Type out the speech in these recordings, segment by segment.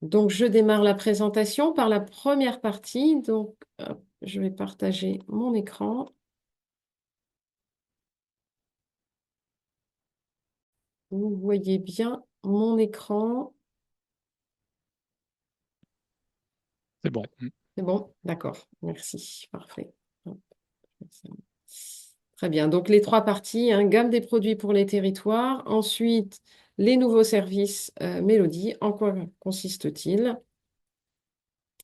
Donc, je démarre la présentation par la première partie. Donc, hop, je vais partager mon écran. Vous voyez bien mon écran. C'est bon. C'est bon? D'accord. Merci. Parfait. Hop, très bien. Donc, les trois parties, hein, gamme des produits pour les territoires. Ensuite, les nouveaux services Mélodie. En quoi consiste-t-il?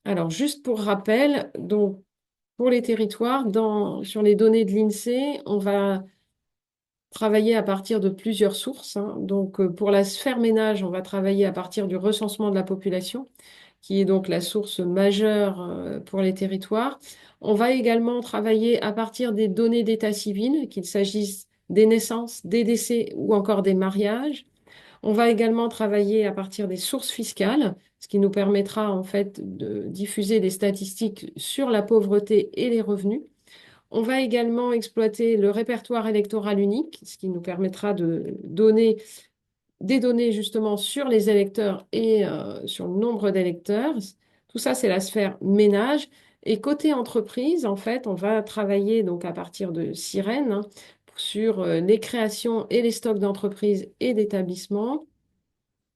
Alors, juste pour rappel, donc, pour les territoires, sur les données de l'INSEE, on va travailler à partir de plusieurs sources, hein. Donc, pour la sphère ménage, on va travailler à partir du recensement de la population, qui est donc la source majeure pour les territoires. On va également travailler à partir des données d'état civil, qu'il s'agisse des naissances, des décès ou encore des mariages. On va également travailler à partir des sources fiscales, ce qui nous permettra en fait de diffuser des statistiques sur la pauvreté et les revenus. On va également exploiter le répertoire électoral unique, ce qui nous permettra de donner des données justement sur les électeurs et sur le nombre d'électeurs. Tout ça, c'est la sphère ménage. Et côté entreprise, en fait, on va travailler donc à partir de Sirène, hein, sur les créations et les stocks d'entreprises et d'établissements.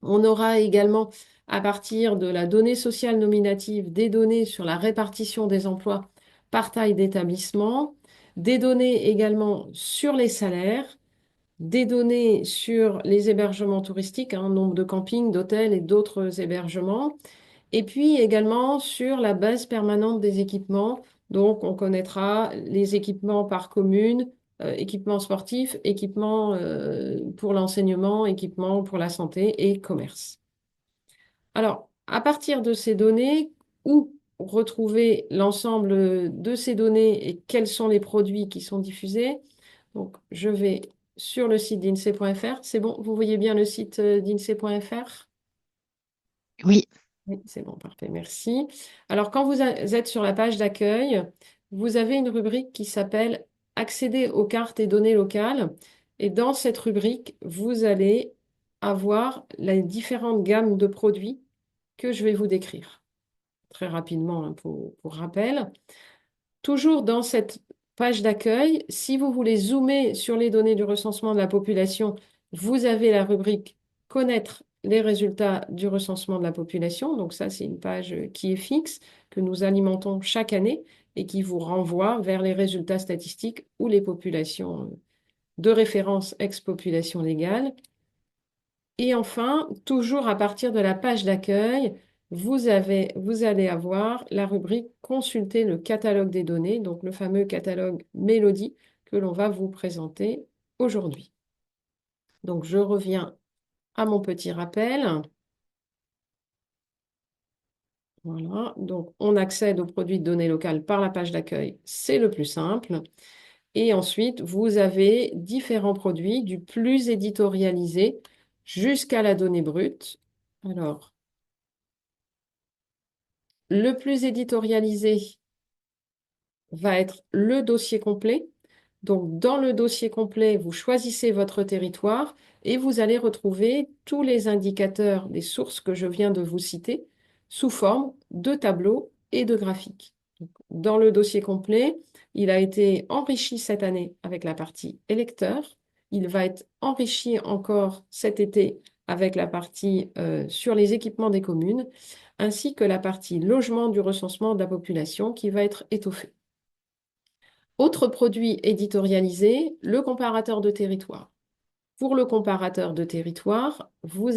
On aura également, à partir de la donnée sociale nominative, des données sur la répartition des emplois par taille d'établissement, des données également sur les salaires, des données sur les hébergements touristiques, hein, nombre de campings, d'hôtels et d'autres hébergements, et puis également sur la base permanente des équipements. Donc, on connaîtra les équipements par commune, équipements sportifs, équipements pour l'enseignement, équipements pour la santé et commerce. Alors, à partir de ces données, où retrouver l'ensemble de ces données et quels sont les produits qui sont diffusés? Donc, je vais sur le site d'insee.fr. C'est bon, vous voyez bien le site d'insee.fr? Oui, Oui, c'est bon, parfait, merci. Alors, quand vous êtes sur la page d'accueil, vous avez une rubrique qui s'appelle Accéder aux cartes et données locales. Et dans cette rubrique, vous allez avoir les différentes gammes de produits que je vais vous décrire très rapidement, hein, pour rappel. Toujours dans cette page d'accueil, si vous voulez zoomer sur les données du recensement de la population, vous avez la rubrique Connaître les résultats du recensement de la population. Donc ça, c'est une page qui est fixe, que nous alimentons chaque année et qui vous renvoie vers les résultats statistiques ou les populations de référence ex-population légale. Et enfin, toujours à partir de la page d'accueil, vous allez avoir la rubrique Consulter le catalogue des données, donc le fameux catalogue Mélodie que l'on va vous présenter aujourd'hui. Donc, je reviens à mon petit rappel. Voilà, donc on accède aux produits de données locales par la page d'accueil, c'est le plus simple. Et ensuite, vous avez différents produits, du plus éditorialisé jusqu'à la donnée brute. Alors, le plus éditorialisé va être le dossier complet. Donc, dans le dossier complet, vous choisissez votre territoire et vous allez retrouver tous les indicateurs des sources que je viens de vous citer sous forme de tableaux et de graphiques. Donc, dans le dossier complet, il a été enrichi cette année avec la partie électeur. Il va être enrichi encore cet été avec la partie sur les équipements des communes, ainsi que la partie logement du recensement de la population qui va être étoffée. Autre produit éditorialisé, le comparateur de territoire. Pour le comparateur de territoire, vous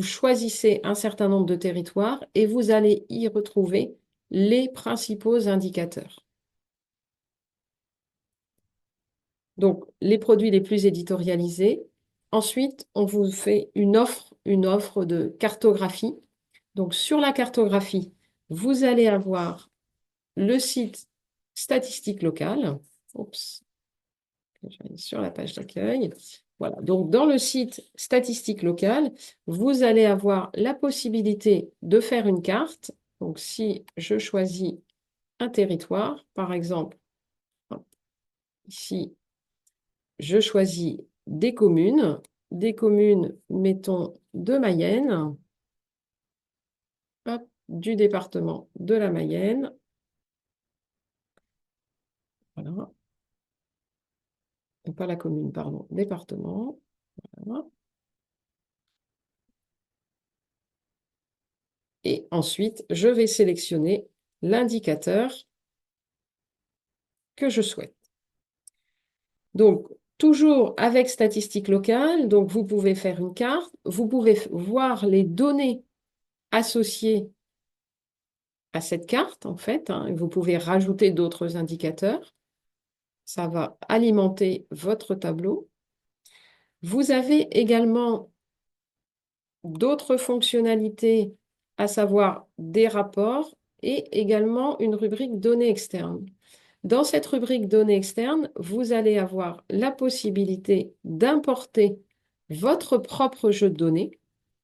choisissez un certain nombre de territoires et vous allez y retrouver les principaux indicateurs. Donc, les produits les plus éditorialisés. Ensuite, on vous fait une offre de cartographie. Donc, sur la cartographie, vous allez avoir le site statistique locale. Oups, je vais sur la page d'accueil. Voilà. Donc, dans le site statistique locale, vous allez avoir la possibilité de faire une carte. Donc, si je choisis un territoire, par exemple, hop, ici, je choisis des communes, mettons, de Mayenne. du département de la Mayenne. Voilà. Pas la commune, pardon, département. Voilà. Et ensuite, je vais sélectionner l'indicateur que je souhaite. Donc, toujours avec statistiques locales, donc vous pouvez faire une carte, vous pouvez voir les données associées à cette carte, en fait, hein, et vous pouvez rajouter d'autres indicateurs. Ça va alimenter votre tableau. Vous avez également d'autres fonctionnalités, à savoir des rapports et également une rubrique données externes. Dans cette rubrique données externes, vous allez avoir la possibilité d'importer votre propre jeu de données.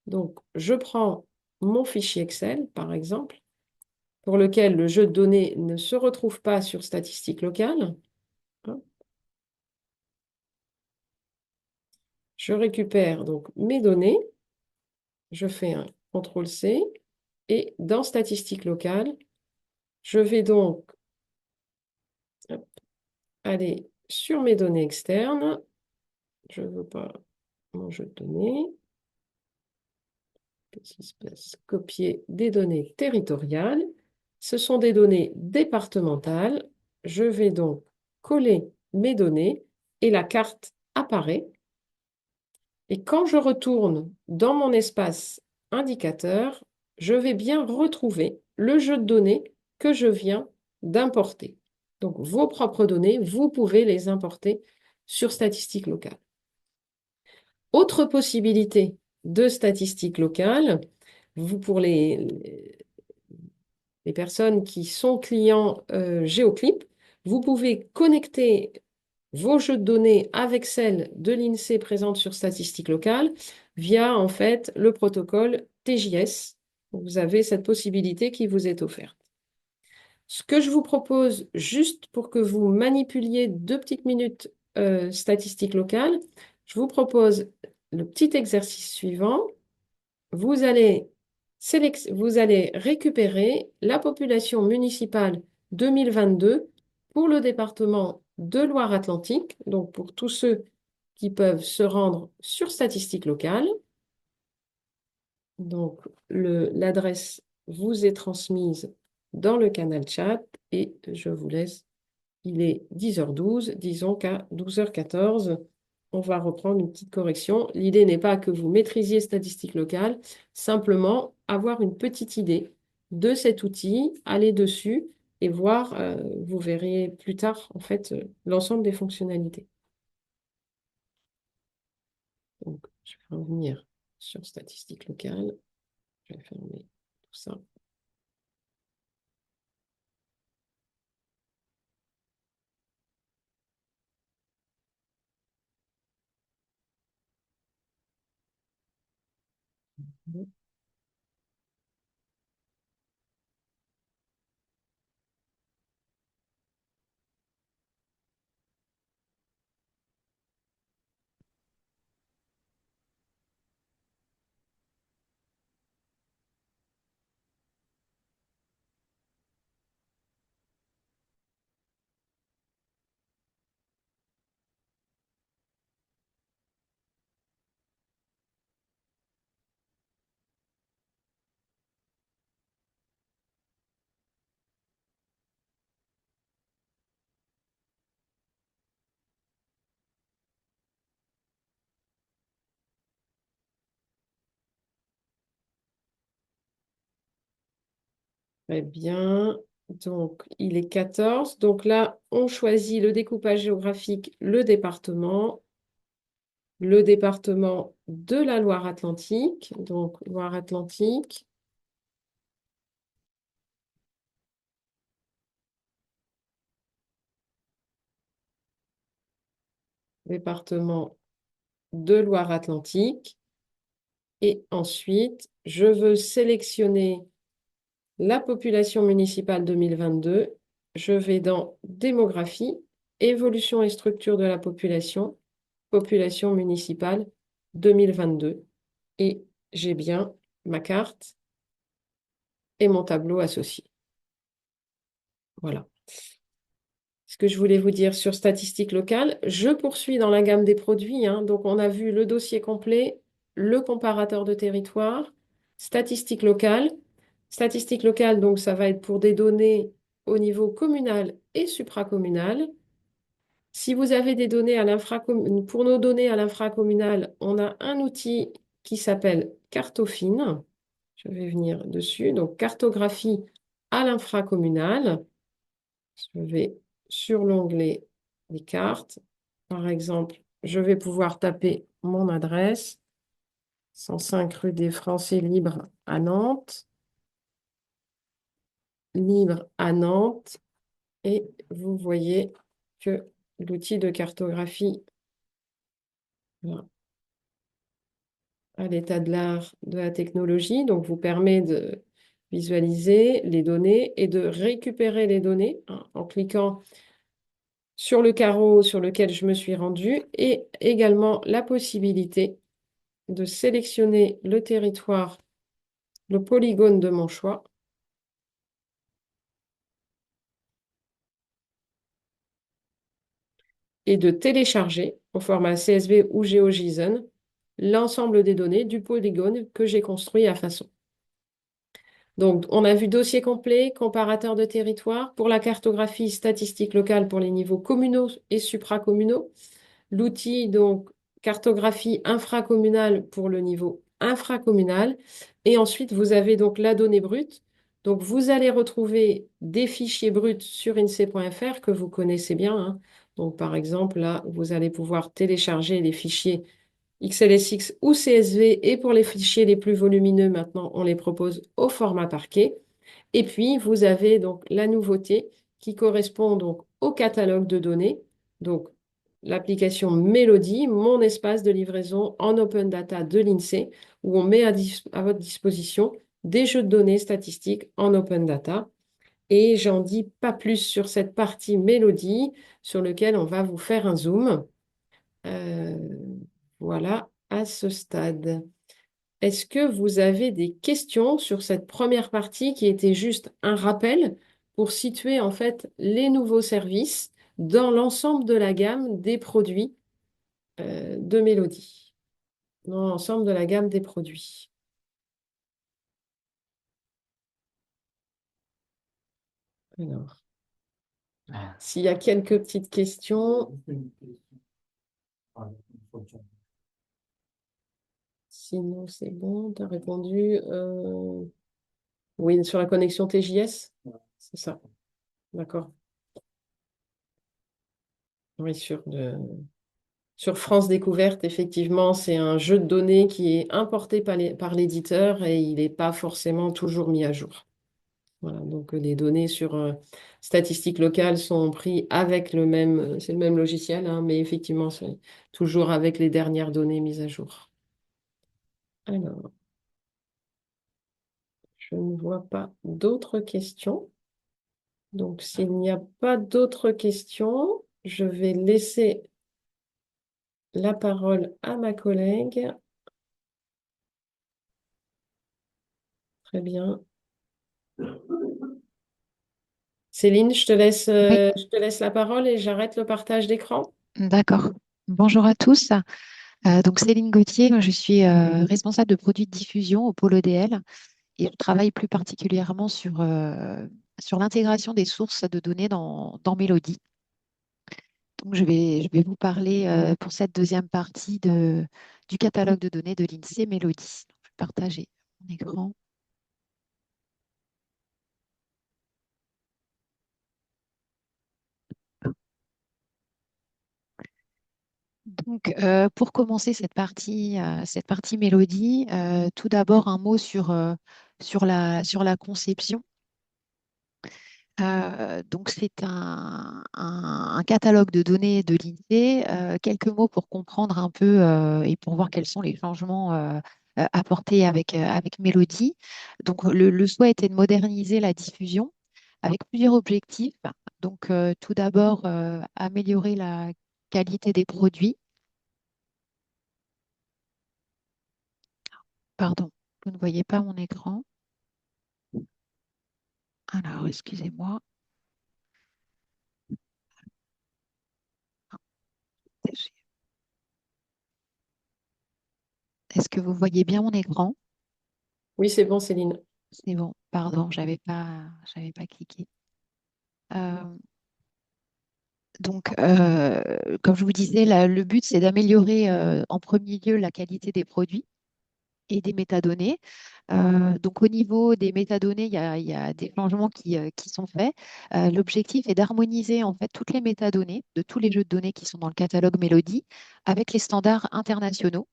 Donc, je prends mon fichier Excel, par exemple, pour lequel le jeu de données ne se retrouve pas sur statistiques locales. Je récupère donc mes données, je fais un CTRL-C et dans statistiques locales, je vais donc hop, aller sur mes données externes. Je ne veux pas mon jeu de données. Petit espace, copier des données territoriales. Ce sont des données départementales. Je vais donc coller mes données et la carte apparaît. Et quand je retourne dans mon espace indicateur, je vais bien retrouver le jeu de données que je viens d'importer. Donc, vos propres données, vous pouvez les importer sur statistiques locales. Autre possibilité de statistiques locales, pour les personnes qui sont clients Géoclip, vous pouvez connecter vos jeux de données avec celles de l'INSEE présentes sur statistiques locales via en fait le protocole TJS. Vous avez cette possibilité qui vous est offerte. Ce que je vous propose, juste pour que vous manipuliez 2 petites minutes statistiques locales, je vous propose le petit exercice suivant. Vous allez, vous allez récupérer la population municipale 2022 pour le département de Loire-Atlantique, donc pour tous ceux qui peuvent se rendre sur statistiques locales. Donc, l'adresse vous est transmise dans le canal chat et je vous laisse. Il est 10h12, disons qu'à 12h14, on va reprendre une petite correction. L'idée n'est pas que vous maîtrisiez statistiques locales, simplement avoir une petite idée de cet outil, aller dessus et voir, vous verrez plus tard, en fait, l'ensemble des fonctionnalités. Donc, je vais revenir sur statistiques locales. Je vais fermer tout ça. Très bien. Donc, il est 14. Donc là, on choisit le découpage géographique, le département de la Loire-Atlantique. Donc, Loire-Atlantique, département de Loire-Atlantique. Et ensuite, je veux sélectionner la population municipale 2022. Je vais dans démographie, évolution et structure de la population municipale 2022. Et j'ai bien ma carte et mon tableau associé. Voilà. Ce que je voulais vous dire sur statistiques locales, je poursuis dans la gamme des produits, hein. Donc, on a vu le dossier complet, le comparateur de territoire, statistiques locales. Statistiques locales, donc, ça va être pour des données au niveau communal et supracommunal. Si vous avez des données pour nos données à l'infracommunal, on a un outil qui s'appelle Cartophine. Je vais venir dessus. Donc, cartographie à l'infracommunal. Je vais sur l'onglet des cartes. Par exemple, je vais pouvoir taper mon adresse, 105 rue des Français Libres à Nantes. Libre à Nantes. Et vous voyez que l'outil de cartographie, voilà, à l'état de l'art de la technologie, donc vous permet de visualiser les données et de récupérer les données, hein, en cliquant sur le carreau sur lequel je me suis rendue, et également la possibilité de sélectionner le territoire, le polygone de mon choix, et de télécharger au format CSV ou GeoJSON l'ensemble des données du polygone que j'ai construit à façon. Donc, on a vu dossier complet, comparateur de territoire pour la cartographie statistique locale pour les niveaux communaux et supracommunaux. L'outil, donc, cartographie infracommunale pour le niveau infracommunal. Et ensuite, vous avez donc la donnée brute. Donc, vous allez retrouver des fichiers bruts sur INSEE.fr que vous connaissez bien, hein. Donc, par exemple, là, vous allez pouvoir télécharger les fichiers XLSX ou CSV. Et pour les fichiers les plus volumineux, maintenant, on les propose au format parquet. Et puis, vous avez donc la nouveauté qui correspond donc au catalogue de données. Donc, l'application Mélodie, mon espace de livraison en open data de l'INSEE, où on met à votre disposition des jeux de données statistiques en open data. Et j'en dis pas plus sur cette partie Mélodie, sur lequel on va vous faire un zoom. Euh, voilà, à ce stade. Est-ce que vous avez des questions sur cette première partie qui était juste un rappel pour situer en fait les nouveaux services dans l'ensemble de la gamme des produits de Mélodie, dans l'ensemble de la gamme des produits? Alors, s'il y a quelques petites questions, sinon c'est bon, tu as répondu. Oui, sur la connexion TJS, c'est ça. D'accord. Oui, sur France Découverte, effectivement, c'est un jeu de données qui est importé par l'éditeur et il n'est pas forcément toujours mis à jour. Voilà, donc les données sur statistiques locales sont prises avec c'est le même logiciel, hein, mais effectivement, c'est toujours avec les dernières données mises à jour. Alors, je ne vois pas d'autres questions. Donc, s'il n'y a pas d'autres questions, je vais laisser la parole à ma collègue. Très bien. Céline, Oui, je te laisse la parole et j'arrête le partage d'écran. d'accord. Bonjour à tous. Donc Céline Gauthier, moi, je suis responsable de produits de diffusion au pôle EDL et je travaille plus particulièrement sur l'intégration des sources de données dans Mélodie. Donc je vais vous parler pour cette deuxième partie du catalogue de données de l'INSEE Mélodie. Donc, je vais partager mon écran. Donc, pour commencer cette partie Mélodie, tout d'abord un mot sur la conception. Donc, c'est un catalogue de données de l'INSEE. Quelques mots pour comprendre un peu et pour voir quels sont les changements apportés avec Mélodie. Donc, le souhait était de moderniser la diffusion avec plusieurs objectifs. Donc, tout d'abord, améliorer la qualité des produits. Pardon, vous ne voyez pas mon écran. Alors, excusez-moi. Est-ce que vous voyez bien mon écran? Oui, c'est bon, Céline. C'est bon, pardon, j'avais pas cliqué. Euh, comme je vous disais, le but, c'est d'améliorer en premier lieu la qualité des produits et des métadonnées. Donc, au niveau des métadonnées, il y a des changements qui sont faits. L'objectif est d'harmoniser en fait toutes les métadonnées de tous les jeux de données qui sont dans le catalogue Mélodie avec les standards internationaux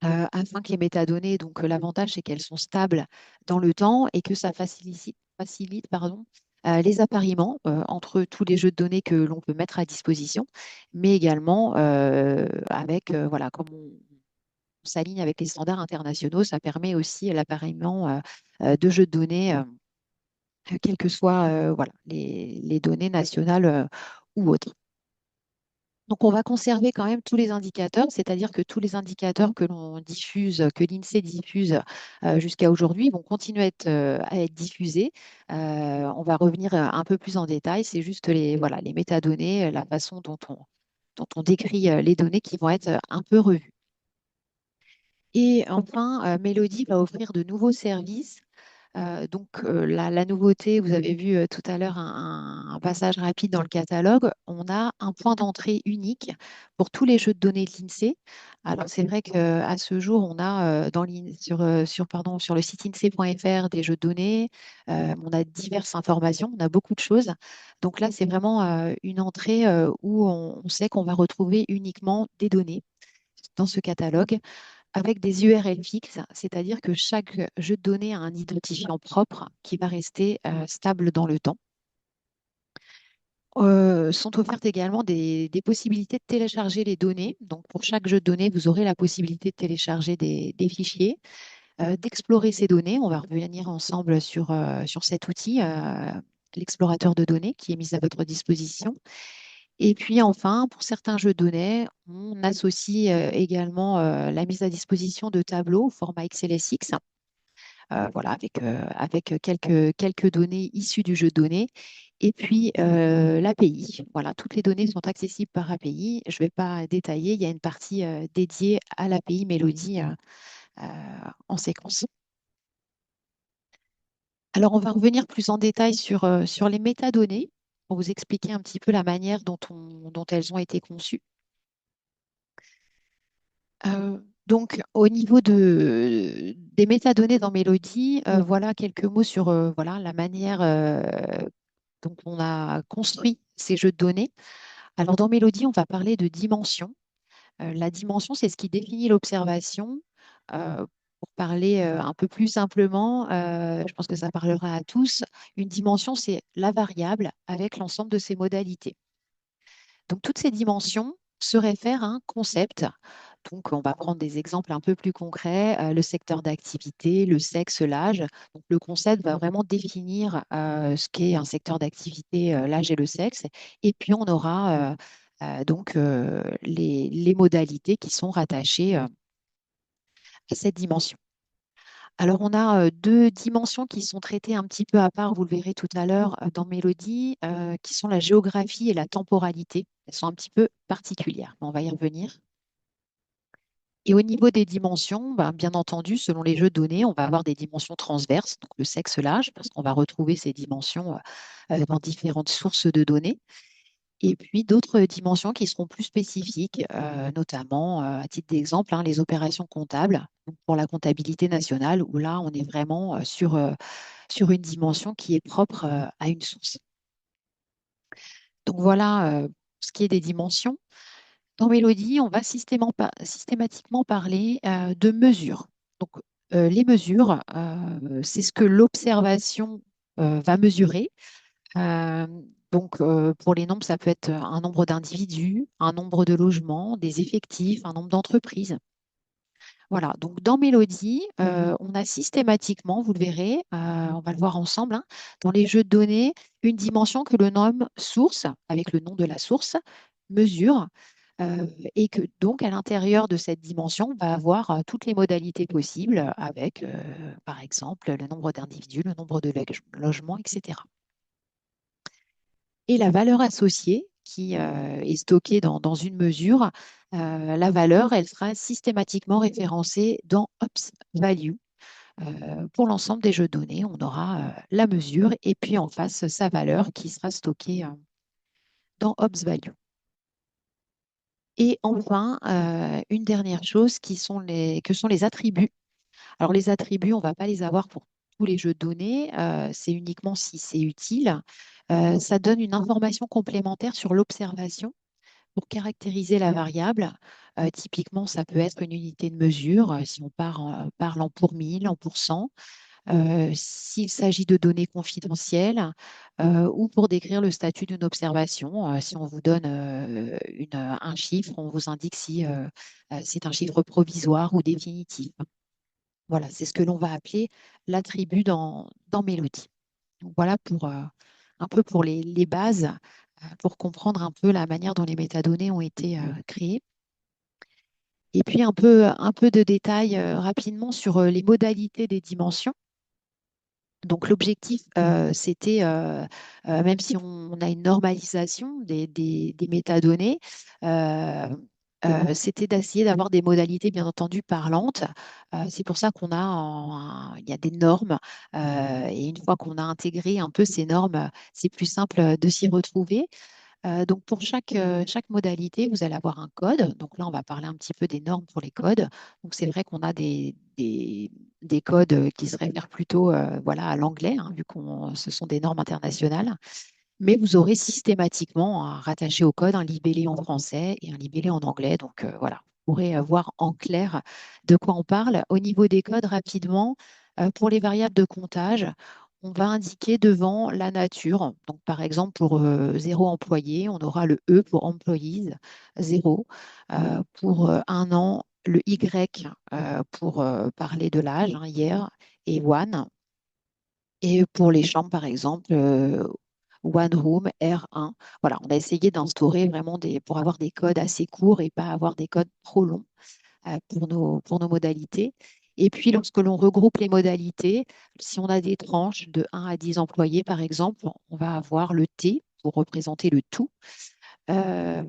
afin que les métadonnées, donc l'avantage, c'est qu'elles sont stables dans le temps et que ça facilite pardon, les appariements entre tous les jeux de données que l'on peut mettre à disposition, mais également voilà, comme on s'aligne avec les standards internationaux, ça permet aussi l'appariement de jeux de données, quelles que soient voilà, les données nationales ou autres. Donc, on va conserver quand même tous les indicateurs, c'est-à-dire que tous les indicateurs que l'on diffuse, que l'INSEE diffuse jusqu'à aujourd'hui, vont continuer à être diffusés. On va revenir un peu plus en détail. C'est juste voilà, les métadonnées, la façon dont on décrit les données qui vont être un peu revues. Et enfin, Mélodie va offrir de nouveaux services la nouveauté, vous avez vu tout à l'heure un passage rapide dans le catalogue, on a un point d'entrée unique pour tous les jeux de données de l'INSEE. Alors c'est vrai qu'à ce jour, on a sur le site insee.fr des jeux de données, on a diverses informations, on a beaucoup de choses. Donc là, c'est vraiment une entrée où on sait qu'on va retrouver uniquement des données dans ce catalogue avec des URL fixes, c'est-à-dire que chaque jeu de données a un identifiant propre qui va rester stable dans le temps. Sont offertes également des possibilités de télécharger les données. Donc, pour chaque jeu de données, vous aurez la possibilité de télécharger des fichiers, d'explorer ces données. On va revenir ensemble sur cet outil, l'explorateur de données, qui est mis à votre disposition. Et puis enfin, pour certains jeux de données, on associe également la mise à disposition de tableaux au format XLSX, voilà, avec quelques données issues du jeu de données. Et puis l'API. Voilà, toutes les données sont accessibles par API. Je ne vais pas détailler, il y a une partie dédiée à l'API Mélodie en séquence. Alors, on va revenir plus en détail sur les métadonnées pour vous expliquer un petit peu la manière dont elles ont été conçues. Donc, au niveau des métadonnées dans Mélodie, voilà quelques mots sur voilà, la manière dont on a construit ces jeux de données. Alors, dans Mélodie, on va parler de dimension. La dimension, c'est ce qui définit l'observation. Pour parler un peu plus simplement, je pense que ça parlera à tous. Une dimension, c'est la variable avec l'ensemble de ses modalités. Donc, toutes ces dimensions se réfèrent à un concept. Donc, on va prendre des exemples un peu plus concrets, le secteur d'activité, le sexe, l'âge. Donc, le concept va vraiment définir ce qu'est un secteur d'activité, l'âge et le sexe. Et puis, on aura les modalités qui sont rattachées à cette dimension. Alors, on a deux dimensions qui sont traitées un petit peu à part, vous le verrez tout à l'heure dans Mélodie, qui sont la géographie et la temporalité. Elles sont un petit peu particulières, mais on va y revenir. Et au niveau des dimensions, ben, bien entendu, selon les jeux de données, on va avoir des dimensions transverses, donc le sexe, l'âge, parce qu'on va retrouver ces dimensions dans différentes sources de données. Et puis d'autres dimensions qui seront plus spécifiques, notamment, à titre d'exemple, hein, les opérations comptables, donc pour la comptabilité nationale, où là, on est vraiment sur une dimension qui est propre à une source. Donc voilà ce qui est des dimensions. Dans Mélodie, on va systématiquement parler de mesures. Donc, les mesures, c'est ce que l'observation va mesurer. Euh, pour les nombres, ça peut être un nombre d'individus, un nombre de logements, des effectifs, un nombre d'entreprises. Voilà, donc dans Mélodie, on a systématiquement, vous le verrez, on va le voir ensemble, hein, dans les jeux de données, une dimension que l'on nomme source, avec le nom de la source, mesure. et que donc à l'intérieur de cette dimension, on va avoir toutes les modalités possibles avec, par exemple, le nombre d'individus, le nombre de logements, etc. Et la valeur associée qui est stockée dans une mesure, la valeur, elle sera systématiquement référencée dans Ops Value. Pour l'ensemble des jeux de données, on aura la mesure et puis en face sa valeur qui sera stockée dans Ops Value. Et enfin, une dernière chose que sont les attributs. Alors les attributs, on ne va pas les avoir pour tous les jeux de données, c'est uniquement si c'est utile. Ça donne une information complémentaire sur l'observation pour caractériser la variable. Typiquement, ça peut être une unité de mesure, si on parle en pour 1000, en pour 100. S'il s'agit de données confidentielles ou pour décrire le statut d'une observation. Si on vous donne un chiffre, on vous indique si c'est un chiffre provisoire ou définitif. Voilà, c'est ce que l'on va appeler l'attribut dans Mélodie. Donc, voilà pour un peu pour les bases, pour comprendre un peu la manière dont les métadonnées ont été créées. Et puis un peu de détails rapidement sur les modalités des dimensions. Donc l'objectif, c'était, même si on a une normalisation des métadonnées, euh, c'était d'essayer d'avoir des modalités, bien entendu, parlantes. C'est pour ça il y a des normes. Et une fois qu'on a intégré un peu ces normes, c'est plus simple de s'y retrouver. Donc, pour chaque modalité, vous allez avoir un code. Donc là, on va parler un petit peu des normes pour les codes. Donc, c'est vrai qu'on a des codes qui se réfèrent plutôt voilà, à l'anglais, hein, vu que ce sont des normes internationales. Mais vous aurez systématiquement rattaché au code un libellé en français et un libellé en anglais. Donc, voilà, vous pourrez voir en clair de quoi on parle. Au niveau des codes, rapidement, pour les variables de comptage, on va indiquer devant la nature. Donc, par exemple, pour 0 employé, on aura le E pour employees, 0. Pour 1 an, le Y pour parler de l'âge, hein, hier, et one. Et pour les chambres, par exemple, One Room, R1. Voilà, on a essayé d'instaurer vraiment pour avoir des codes assez courts et pas avoir des codes trop longs pour nos modalités. Et puis, lorsque l'on regroupe les modalités, si on a des tranches de 1 à 10 employés, par exemple, on va avoir le T pour représenter le tout. Euh,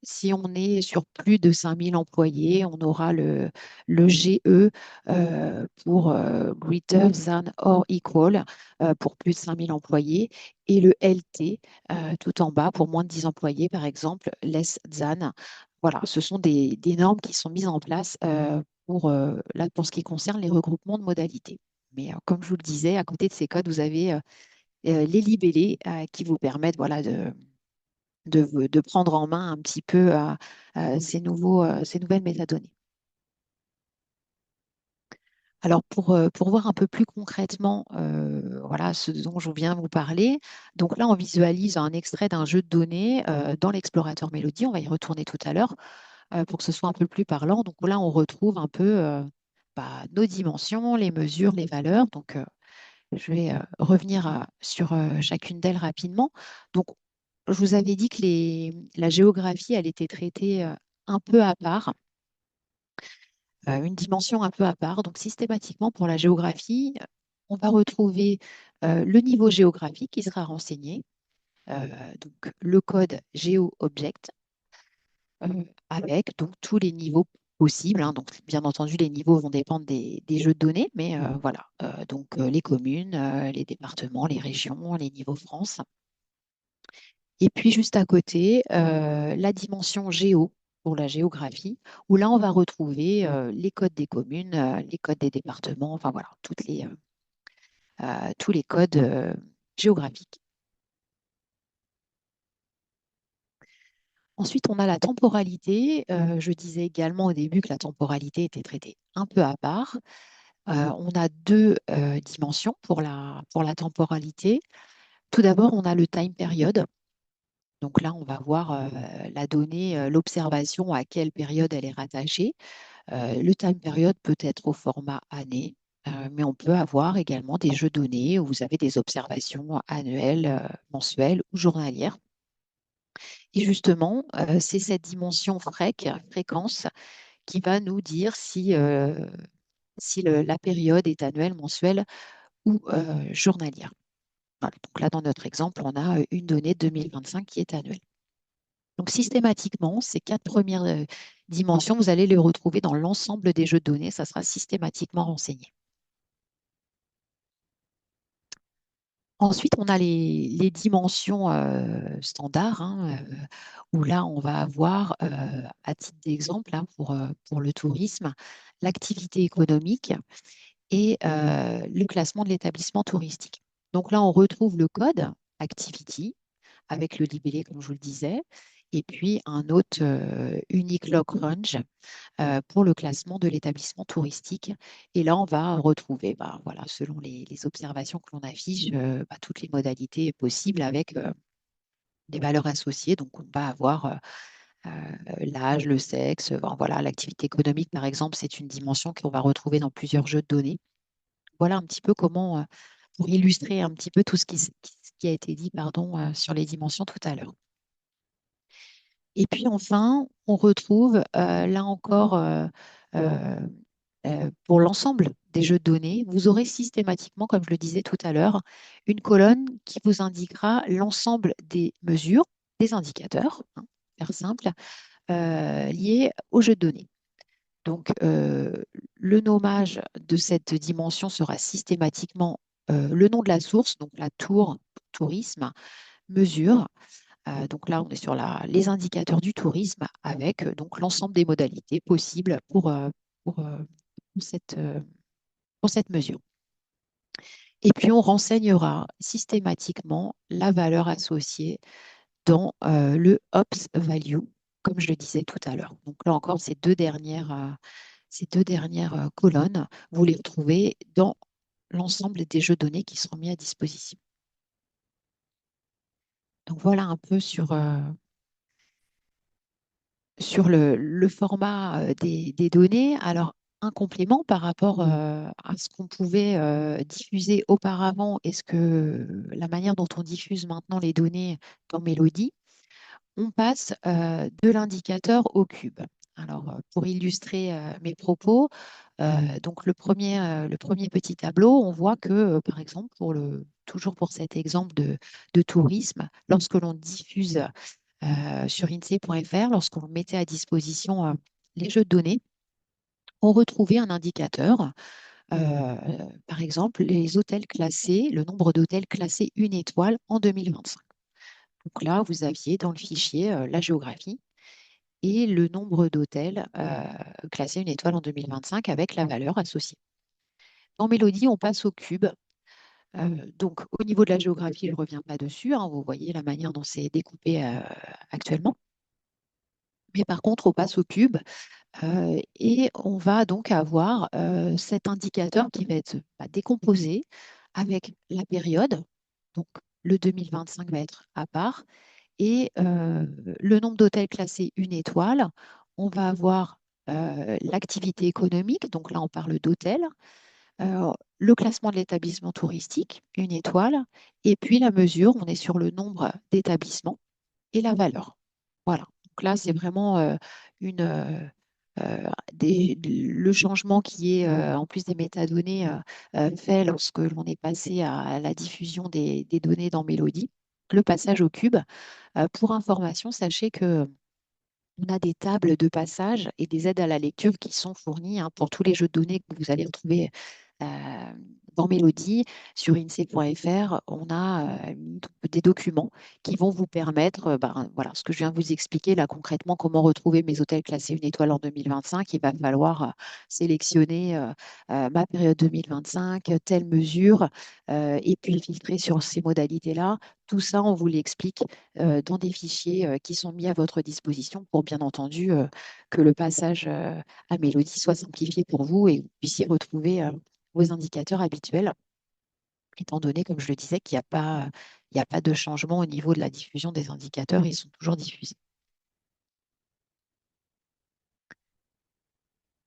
Si on est sur plus de 5000 employés, on aura le GE pour greater than or equal pour plus de 5000 employés et le LT tout en bas pour moins de 10 employés, par exemple, less than. Voilà, ce sont des normes qui sont mises en place pour ce qui concerne les regroupements de modalités. Mais comme je vous le disais, à côté de ces codes, vous avez les libellés qui vous permettent voilà, de prendre en main un petit peu ces nouvelles métadonnées. Alors, pour voir un peu plus concrètement voilà, ce dont je viens vous parler, donc là, on visualise un extrait d'un jeu de données dans l'explorateur Mélodie. On va y retourner tout à l'heure pour que ce soit un peu plus parlant. Donc là, on retrouve un peu nos dimensions, les mesures, les valeurs. Donc, je vais revenir sur chacune d'elles rapidement. Donc, je vous avais dit que la géographie, elle était traitée un peu à part, une dimension un peu à part. Donc, systématiquement, pour la géographie, on va retrouver le niveau géographique qui sera renseigné, donc le code GeoObject, avec donc tous les niveaux possibles, hein. Donc, bien entendu, les niveaux vont dépendre des jeux de données, mais voilà. Donc, les communes, les départements, les régions, les niveaux France. Et puis juste à côté, la dimension géo pour la géographie, où là, on va retrouver les codes des communes, les codes des départements, enfin voilà, tous les codes géographiques. Ensuite, on a la temporalité. Je disais également au début que la temporalité était traitée un peu à part. On a deux dimensions pour la temporalité. Tout d'abord, on a le time period. Donc là, on va voir la donnée, l'observation, à quelle période elle est rattachée. Le time period peut être au format année, mais on peut avoir également des jeux de données où vous avez des observations annuelles, mensuelles ou journalières. Et justement, c'est cette dimension fréquence, qui va nous dire si la période est annuelle, mensuelle ou journalière. Voilà. Donc là, dans notre exemple, on a une donnée 2025 qui est annuelle. Donc systématiquement, ces quatre premières dimensions, vous allez les retrouver dans l'ensemble des jeux de données. Ça sera systématiquement renseigné. Ensuite, on a les dimensions standards, hein, où là, on va avoir, à titre d'exemple, hein, pour le tourisme, l'activité économique et le classement de l'établissement touristique. Donc là, on retrouve le code Activity avec le libellé, comme je vous le disais, et puis un autre unique log range pour le classement de l'établissement touristique. Et là, on va retrouver, bah, voilà, selon les observations que l'on affiche, bah, toutes les modalités possibles avec des valeurs associées. Donc, on va avoir l'âge, le sexe, bon, voilà, l'activité économique, par exemple, c'est une dimension qu'on va retrouver dans plusieurs jeux de données. Voilà un petit peu comment, pour illustrer un petit peu tout ce qui a été dit, pardon, sur les dimensions tout à l'heure. Et puis enfin, on retrouve là encore, euh, pour l'ensemble des jeux de données, vous aurez systématiquement, comme je le disais tout à l'heure, une colonne qui vous indiquera l'ensemble des mesures, des indicateurs, hein, pour faire simple, liés aux jeux de données. Donc, le nommage de cette dimension sera systématiquement le nom de la source, donc la tour, tourisme, mesure. Donc là, on est sur les indicateurs du tourisme avec donc l'ensemble des modalités possibles pour, euh, pour cette, euh, pour cette mesure. Et puis, on renseignera systématiquement la valeur associée dans le Ops Value, comme je le disais tout à l'heure. Donc là encore, ces deux dernières colonnes, vous les retrouvez dans l'ensemble des jeux de données qui seront mis à disposition. Donc voilà un peu sur le format des données. Alors, un complément par rapport à ce qu'on pouvait diffuser auparavant et la manière dont on diffuse maintenant les données dans Mélodie, on passe de l'indicateur au cube. Alors, pour illustrer mes propos, donc le premier petit tableau, on voit que, par exemple, toujours pour cet exemple de tourisme, lorsque l'on diffuse sur INSEE.fr, lorsqu'on mettait à disposition les jeux de données, on retrouvait un indicateur, par exemple, les hôtels classés, le nombre d'hôtels classés une étoile en 2025. Donc là, vous aviez dans le fichier la géographie et le nombre d'hôtels classés une étoile en 2025 avec la valeur associée. Dans Mélodie, on passe au cube. Donc, au niveau de la géographie, je ne reviens pas dessus, hein, vous voyez la manière dont c'est découpé actuellement. Mais par contre, on passe au cube et on va donc avoir cet indicateur qui va être décomposé avec la période. Donc, le 2025 va être à part. Et le nombre d'hôtels classés une étoile. On va avoir l'activité économique. Donc là, on parle d'hôtels. Le classement de l'établissement touristique, une étoile. Et puis la mesure, on est sur le nombre d'établissements et la valeur. Voilà. Donc là, c'est vraiment une, le changement qui est, en plus des métadonnées, fait lorsque l'on est passé à la diffusion des données dans Mélodie. Le passage au cube. Pour information, sachez que on a des tables de passage et des aides à la lecture qui sont fournies hein, pour tous les jeux de données que vous allez retrouver euh, dans Mélodie. Sur INSEE.fr, on a mis des documents qui vont vous permettre, voilà, ce que je viens de vous expliquer là concrètement, comment retrouver mes hôtels classés une étoile en 2025. Il va falloir sélectionner ma période 2025, telle mesure, et puis filtrer sur ces modalités-là. Tout ça, on vous l'explique dans des fichiers qui sont mis à votre disposition pour bien entendu que le passage à Mélodie soit simplifié pour vous et que vous puissiez retrouver vos indicateurs habituels, étant donné, comme je le disais, qu'il n'y a pas de changement au niveau de la diffusion des indicateurs, ils sont toujours diffusés.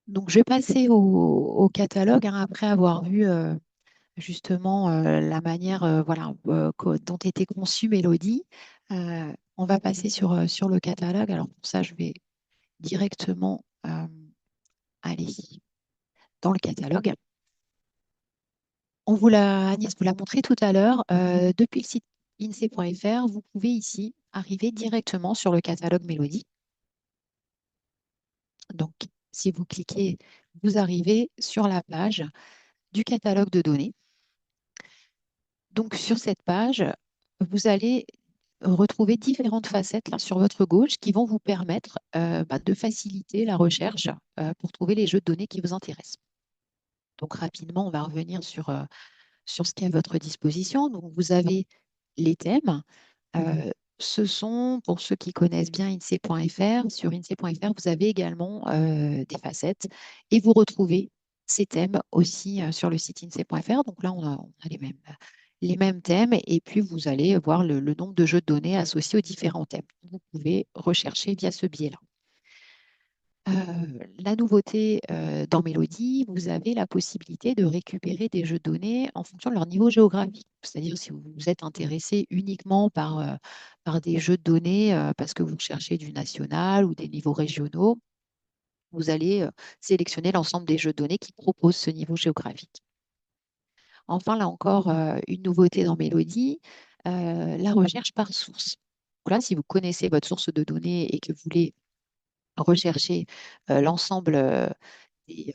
Donc, je vais passer au catalogue hein, après avoir vu justement la manière voilà, dont était conçue Mélodie. On va passer sur le catalogue. Alors pour ça, je vais directement aller dans le catalogue. Agnès vous l'a montré tout à l'heure. Depuis le site INSEE.fr, vous pouvez ici arriver directement sur le catalogue Mélodie. Donc, si vous cliquez, vous arrivez sur la page du catalogue de données. Donc, sur cette page, vous allez retrouver différentes facettes là, sur votre gauche qui vont vous permettre de faciliter la recherche pour trouver les jeux de données qui vous intéressent. Donc, rapidement, on va revenir sur ce qui est à votre disposition. Donc, vous avez les thèmes. Ce sont, pour ceux qui connaissent bien INSEE.fr, sur INSEE.fr, vous avez également des facettes et vous retrouvez ces thèmes aussi sur le site INSEE.fr. Donc là, on a les mêmes thèmes et puis vous allez voir le nombre de jeux de données associés aux différents thèmes. Vous pouvez rechercher via ce biais-là. La nouveauté dans Mélodie, vous avez la possibilité de récupérer des jeux de données en fonction de leur niveau géographique. C'est-à-dire si vous êtes intéressé uniquement par des jeux de données parce que vous cherchez du national ou des niveaux régionaux, vous allez sélectionner l'ensemble des jeux de données qui proposent ce niveau géographique. Enfin, là encore, une nouveauté dans Mélodie, la recherche par source. Donc là, si vous connaissez votre source de données et que vous voulez rechercher l'ensemble des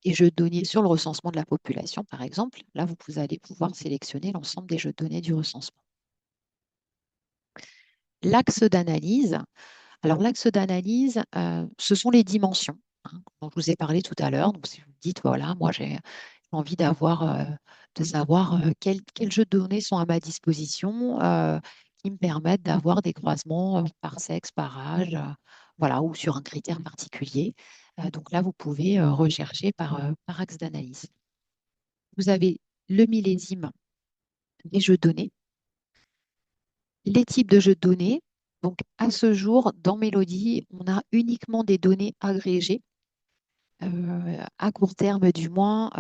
jeux de données sur le recensement de la population, par exemple, là, vous allez pouvoir sélectionner l'ensemble des jeux de données du recensement. L'axe d'analyse. Alors, l'axe d'analyse, ce sont les dimensions hein, dont je vous ai parlé tout à l'heure. Donc, si vous me dites, voilà, moi, j'ai envie de savoir quels jeux de données sont à ma disposition qui me permettent d'avoir des croisements par sexe, par âge, voilà, ou sur un critère particulier. Donc là, vous pouvez rechercher par axe d'analyse. Vous avez le millésime des jeux de données, les types de jeux de données. Donc, à ce jour, dans Mélodie, on a uniquement des données agrégées. À court terme, du moins,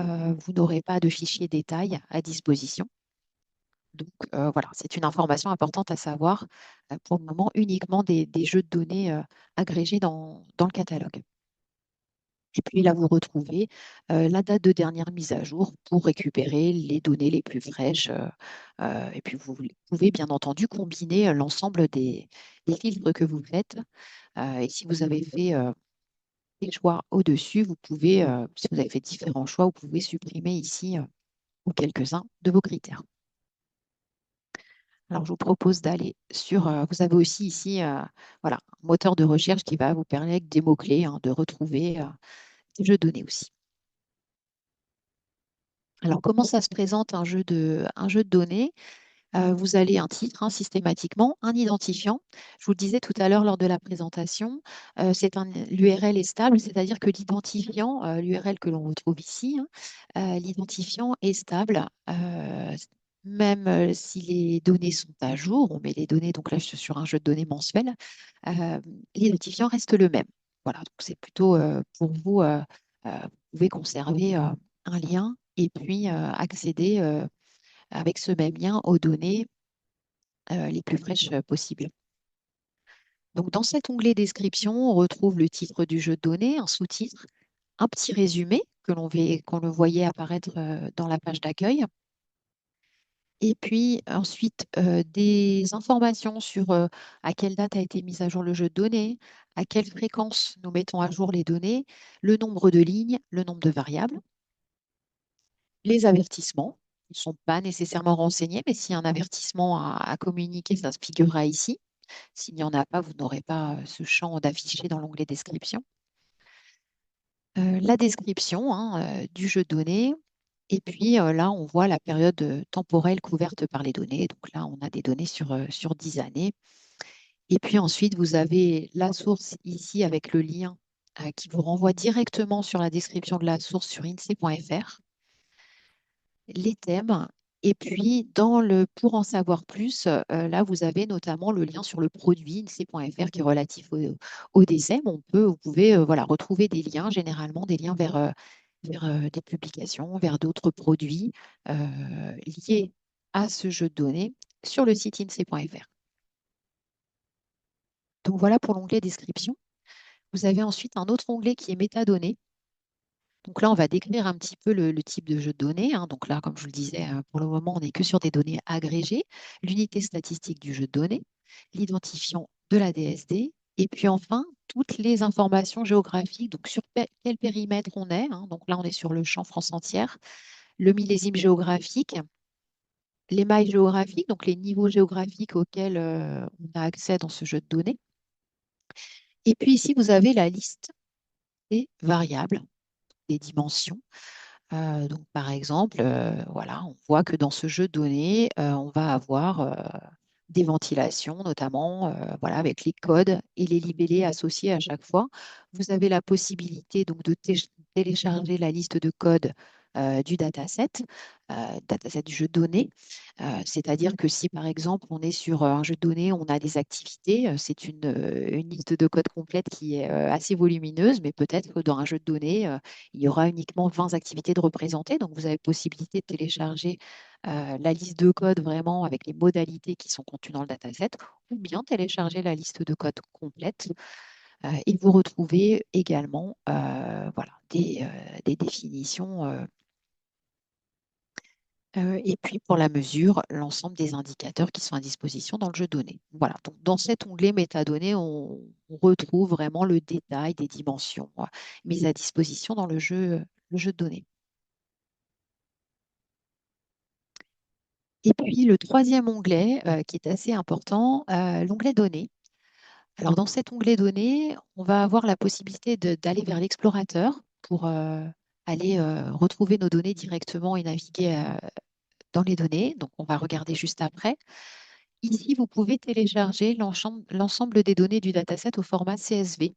vous n'aurez pas de fichier détail à disposition. Donc, voilà, c'est une information importante à savoir. Pour le moment, uniquement des jeux de données agrégés dans le catalogue. Et puis là, vous retrouvez la date de dernière mise à jour pour récupérer les données les plus fraîches. Et puis, vous pouvez bien entendu combiner l'ensemble des filtres que vous faites. Et si vous avez fait des choix au-dessus, vous pouvez, si vous avez fait différents choix, vous pouvez supprimer ici ou quelques-uns de vos critères. Alors, je vous propose d'aller vous avez aussi ici voilà, un moteur de recherche qui va vous permettre des mots-clés, hein, de retrouver des jeux de données aussi. Alors, comment ça se présente un jeu de données? Vous avez un titre hein, systématiquement, un identifiant. Je vous le disais tout à l'heure lors de la présentation, l'URL est stable, c'est-à-dire que l'identifiant, l'URL que l'on retrouve ici, hein, l'identifiant est stable. Même si les données sont à jour, on met les données, donc là je suis sur un jeu de données mensuel, euh, l'identifiant reste le même. Voilà, donc c'est plutôt pour vous, vous pouvez conserver un lien et puis accéder avec ce même lien aux données les plus fraîches possibles. Donc, dans cet onglet description, on retrouve le titre du jeu de données, un sous-titre, un petit résumé qu'on le voyait apparaître dans la page d'accueil. Et puis ensuite, des informations sur à quelle date a été mis à jour le jeu de données, à quelle fréquence nous mettons à jour les données, le nombre de lignes, le nombre de variables, les avertissements ne sont pas nécessairement renseignés, mais s'il y a un avertissement à communiquer, ça se figurera ici. S'il n'y en a pas, vous n'aurez pas ce champ d'affiché dans l'onglet description. La description hein, du jeu de données. Et puis là, on voit la période temporelle couverte par les données. Donc là, on a des données sur 10 années. Et puis ensuite, vous avez la source ici avec le lien qui vous renvoie directement sur la description de la source sur INSEE.fr. Les thèmes. Et puis, pour en savoir plus, là, vous avez notamment le lien sur le produit INSEE.fr qui est relatif au DSM. Vous pouvez voilà, retrouver des liens, généralement des liens vers des publications, vers d'autres produits liés à ce jeu de données sur le site INSEE.fr. Donc voilà pour l'onglet description. Vous avez ensuite un autre onglet qui est métadonnées. Donc là, on va décrire un petit peu le type de jeu de données, hein. Donc là, comme je le disais, pour le moment, on n'est que sur des données agrégées, l'unité statistique du jeu de données, l'identifiant de la DSD, et puis enfin, toutes les informations géographiques, donc sur quel périmètre on est, hein. Donc là, on est sur le champ France entière, le millésime géographique, les mailles géographiques, donc les niveaux géographiques auxquels on a accès dans ce jeu de données. Et puis ici, vous avez la liste des variables, des dimensions. Donc, par exemple, voilà, on voit que dans ce jeu de données, on va avoir des ventilations, notamment voilà, avec les codes et les libellés associés à chaque fois. Vous avez la possibilité donc, de télécharger la liste de codes du dataset du jeu de données. C'est-à-dire que si, par exemple, on est sur un jeu de données, on a des activités, c'est une liste de code complète qui est assez volumineuse, mais peut-être que dans un jeu de données, il y aura uniquement 20 activités de représenter. Donc, vous avez possibilité de télécharger la liste de code vraiment avec les modalités qui sont contenues dans le dataset, ou bien télécharger la liste de code complète. Et vous retrouvez également voilà, des définitions. Et puis pour la mesure, l'ensemble des indicateurs qui sont à disposition dans le jeu de données. Voilà, donc dans cet onglet métadonnées, on retrouve vraiment le détail des dimensions mises à disposition dans le jeu de données. Et puis le troisième onglet qui est assez important, l'onglet données. Alors dans cet onglet données, on va avoir la possibilité d'aller vers l'explorateur pour aller retrouver nos données directement et naviguer dans les données. Donc on va regarder juste après. Ici, vous pouvez télécharger l'ensemble des données du dataset au format CSV.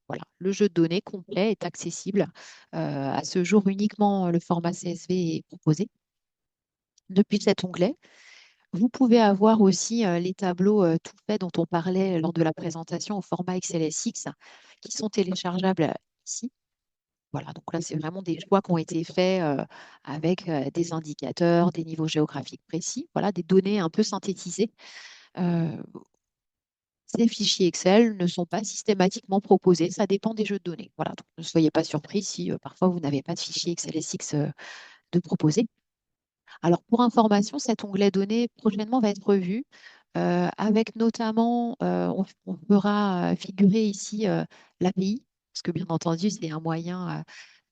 Voilà, le jeu de données complet est accessible. À ce jour, uniquement le format CSV est proposé. Depuis cet onglet, vous pouvez avoir aussi les tableaux tout faits dont on parlait lors de la présentation au format XLSX qui sont téléchargeables ici. Voilà, donc là, c'est vraiment des choix qui ont été faits avec des indicateurs, des niveaux géographiques précis, voilà, des données un peu synthétisées. Euh, Ces fichiers Excel ne sont pas systématiquement proposés, ça dépend des jeux de données. Voilà, donc ne soyez pas surpris si parfois vous n'avez pas de fichier XLSX de proposer. Alors pour information, cet onglet données prochainement va être revu avec notamment, on fera figurer ici l'API, parce que bien entendu, c'est un moyen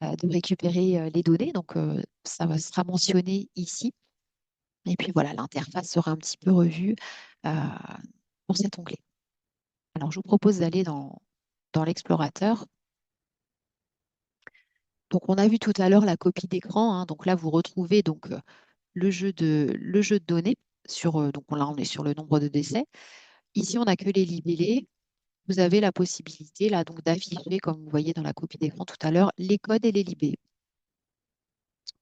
de récupérer les données, donc sera mentionné ici. Et puis voilà, l'interface sera un petit peu revue euh, pour cet onglet. Alors, je vous propose d'aller dans l'explorateur. Donc, on a vu tout à l'heure la copie d'écran, hein. Donc là, vous retrouvez donc, le jeu de données. Donc là, on est sur le nombre de décès. Ici, on n'a que les libellés. Vous avez la possibilité là, donc, d'afficher, comme vous voyez dans la copie d'écran tout à l'heure, les codes et les libellés,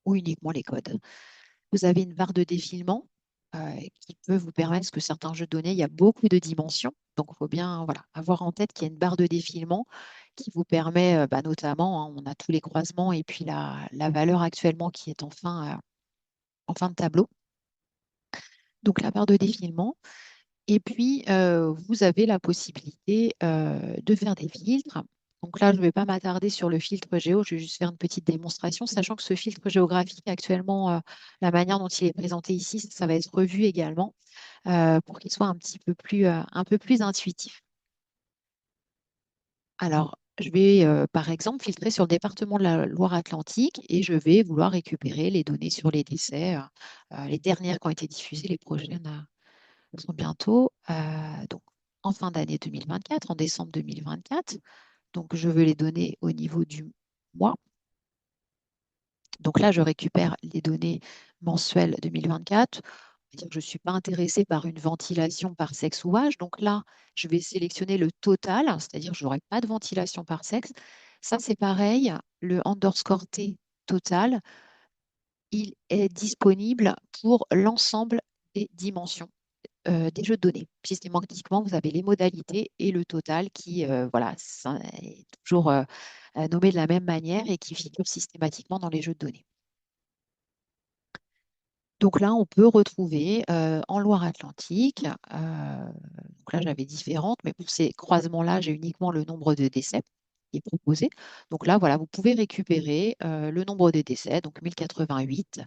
ou uniquement les codes. Vous avez une barre de défilement qui peut vous permettre, parce que certains jeux de données, il y a beaucoup de dimensions. Donc, il faut bien voilà, avoir en tête qu'il y a une barre de défilement qui vous permet notamment, hein, on a tous les croisements et puis la valeur actuellement qui est en fin de tableau. Donc, la barre de défilement. Et puis, vous avez la possibilité de faire des filtres. Donc là, je ne vais pas m'attarder sur le filtre géo, je vais juste faire une petite démonstration, sachant que ce filtre géographique, actuellement, la manière dont il est présenté ici, ça va être revu également pour qu'il soit un peu plus intuitif. Alors, je vais par exemple filtrer sur le département de la Loire-Atlantique et je vais vouloir récupérer les données sur les décès, les dernières qui ont été diffusées, les prochaines sont bientôt. Donc, en fin d'année 2024, en décembre 2024. Donc, je veux les données au niveau du mois. Donc là, je récupère les données mensuelles 2024. Je ne suis pas intéressée par une ventilation par sexe ou âge. Donc là, je vais sélectionner le total, c'est-à-dire que je n'aurai pas de ventilation par sexe. Ça, c'est pareil. Le underscore T total, il est disponible pour l'ensemble des dimensions des jeux de données. Systématiquement, vous avez les modalités et le total qui voilà, ça est toujours nommé de la même manière et qui figure systématiquement dans les jeux de données. Donc là, on peut retrouver en Loire-Atlantique, donc là, j'avais différentes, mais pour ces croisements-là, j'ai uniquement le nombre de décès qui est proposé. Donc là, voilà, vous pouvez récupérer le nombre de décès, donc 1088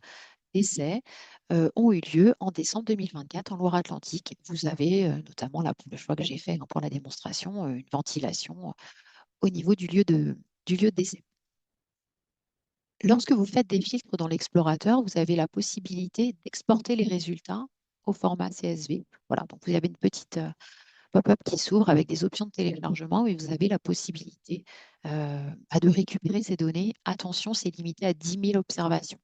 décès ont eu lieu en décembre 2024 en Loire-Atlantique. Vous avez notamment là, pour le choix que j'ai fait hein, pour la démonstration, une ventilation au niveau du lieu de décès. Lorsque vous faites des filtres dans l'explorateur, vous avez la possibilité d'exporter les résultats au format CSV. Voilà, donc vous avez une petite pop-up qui s'ouvre avec des options de téléchargement et vous avez la possibilité de récupérer ces données. Attention, c'est limité à 10 000 observations.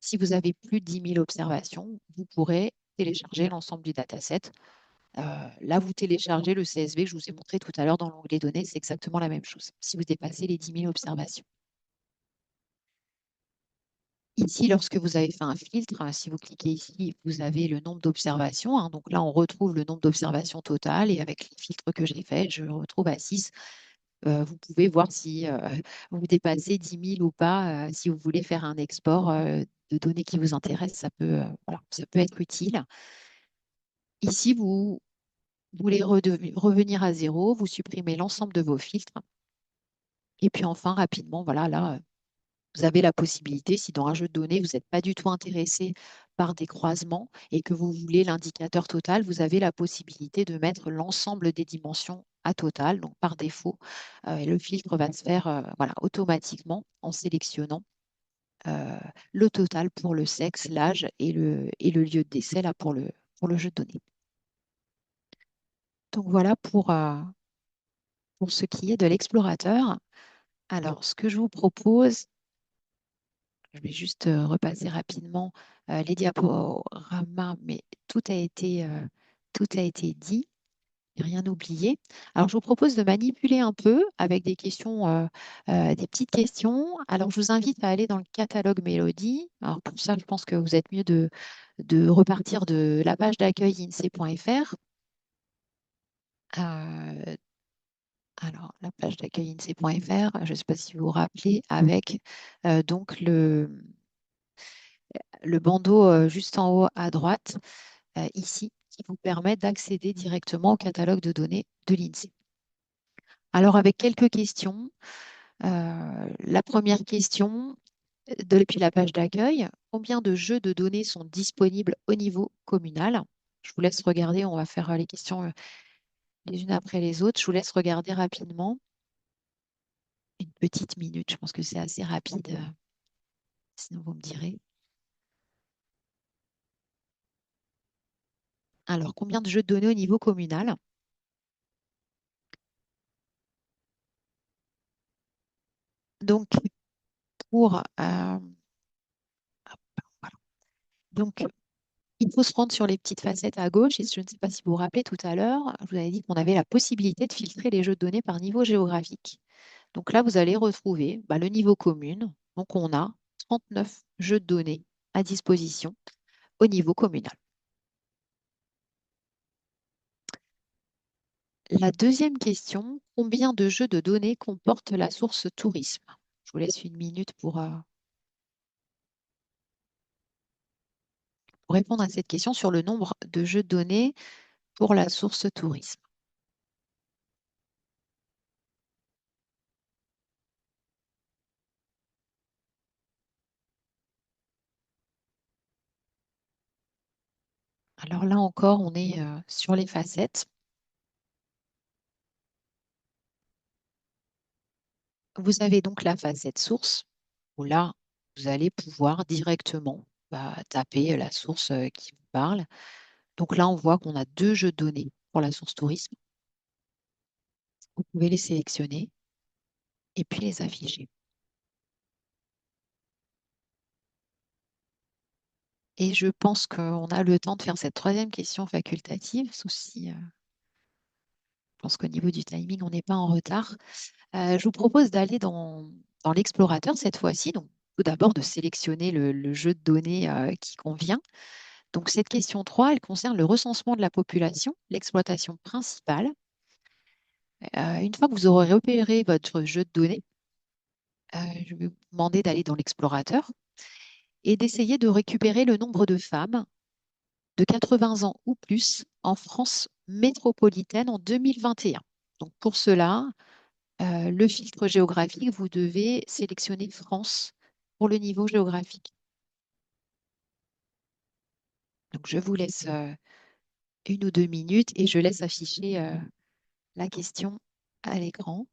Si vous avez plus de 10 000 observations, vous pourrez télécharger l'ensemble du dataset. Là, vous téléchargez le CSV que je vous ai montré tout à l'heure dans l'onglet données, c'est exactement la même chose si vous dépassez les 10 000 observations. Ici, lorsque vous avez fait un filtre, hein, si vous cliquez ici, vous avez le nombre d'observations. Hein. Donc là, on retrouve le nombre d'observations totales et avec les filtres que j'ai faits, je retrouve à 6. Vous pouvez voir si vous dépassez 10 000 ou pas. Si vous voulez faire un export de données qui vous intéressent, voilà, ça peut être utile. Ici, vous voulez revenir à zéro, vous supprimez l'ensemble de vos filtres. Et puis enfin, rapidement, voilà, là, vous avez la possibilité, si dans un jeu de données, vous n'êtes pas du tout intéressé par des croisements et que vous voulez l'indicateur total, vous avez la possibilité de mettre l'ensemble des dimensions à total, donc par défaut. Et le filtre va se faire voilà, automatiquement en sélectionnant le total pour le sexe, l'âge et le lieu de décès là, pour le jeu de données. Donc voilà pour ce qui est de l'explorateur. Alors, ce que je vous propose, je vais juste repasser rapidement les diaporamas, mais tout a été dit, rien oublié. Alors, je vous propose de manipuler un peu avec des questions, des petites questions. Alors, je vous invite à aller dans le catalogue Mélodie. Alors, pour ça, je pense que vous êtes mieux de repartir de la page d'accueil INSEE.fr. Alors, la page d'accueil INSEE.fr, je ne sais pas si vous vous rappelez, avec donc le bandeau juste en haut à droite, ici, qui vous permet d'accéder directement au catalogue de données de l'INSEE. Alors, avec quelques questions. La première question, depuis la page d'accueil, combien de jeux de données sont disponibles au niveau communal? Je vous laisse regarder, on va faire les questions les unes après les autres. Je vous laisse regarder rapidement. Une petite minute, je pense que c'est assez rapide, sinon vous me direz. Alors, combien de jeux de données au niveau communal? Donc, pour, voilà. Donc, il faut se rendre sur les petites facettes à gauche. Et je ne sais pas si vous vous rappelez tout à l'heure, je vous avais dit qu'on avait la possibilité de filtrer les jeux de données par niveau géographique. Donc là, vous allez retrouver le niveau commune. Donc, on a 39 jeux de données à disposition au niveau communal. La deuxième question, combien de jeux de données comporte la source tourisme? Je vous laisse une minute pour répondre à cette question sur le nombre de jeux de données pour la source tourisme. Alors là encore, on est sur les facettes. Vous avez donc la facette source, où là, vous allez pouvoir directement taper la source qui vous parle. Donc là, on voit qu'on a deux jeux de données pour la source tourisme. Vous pouvez les sélectionner et puis les afficher. Et je pense qu'on a le temps de faire cette troisième question facultative, sauf si je pense qu'au niveau du timing, on n'est pas en retard. Je vous propose d'aller dans l'explorateur cette fois-ci. Donc, tout d'abord, de sélectionner le jeu de données qui convient. Donc, cette question 3, elle concerne le recensement de la population, l'exploitation principale. Une fois que vous aurez repéré votre jeu de données, je vais vous demander d'aller dans l'explorateur et d'essayer de récupérer le nombre de femmes de 80 ans ou plus en France métropolitaine en 2021. Donc pour cela, le filtre géographique, vous devez sélectionner France pour le niveau géographique. Donc je vous laisse 1 ou 2 minutes et je laisse afficher la question à l'écran.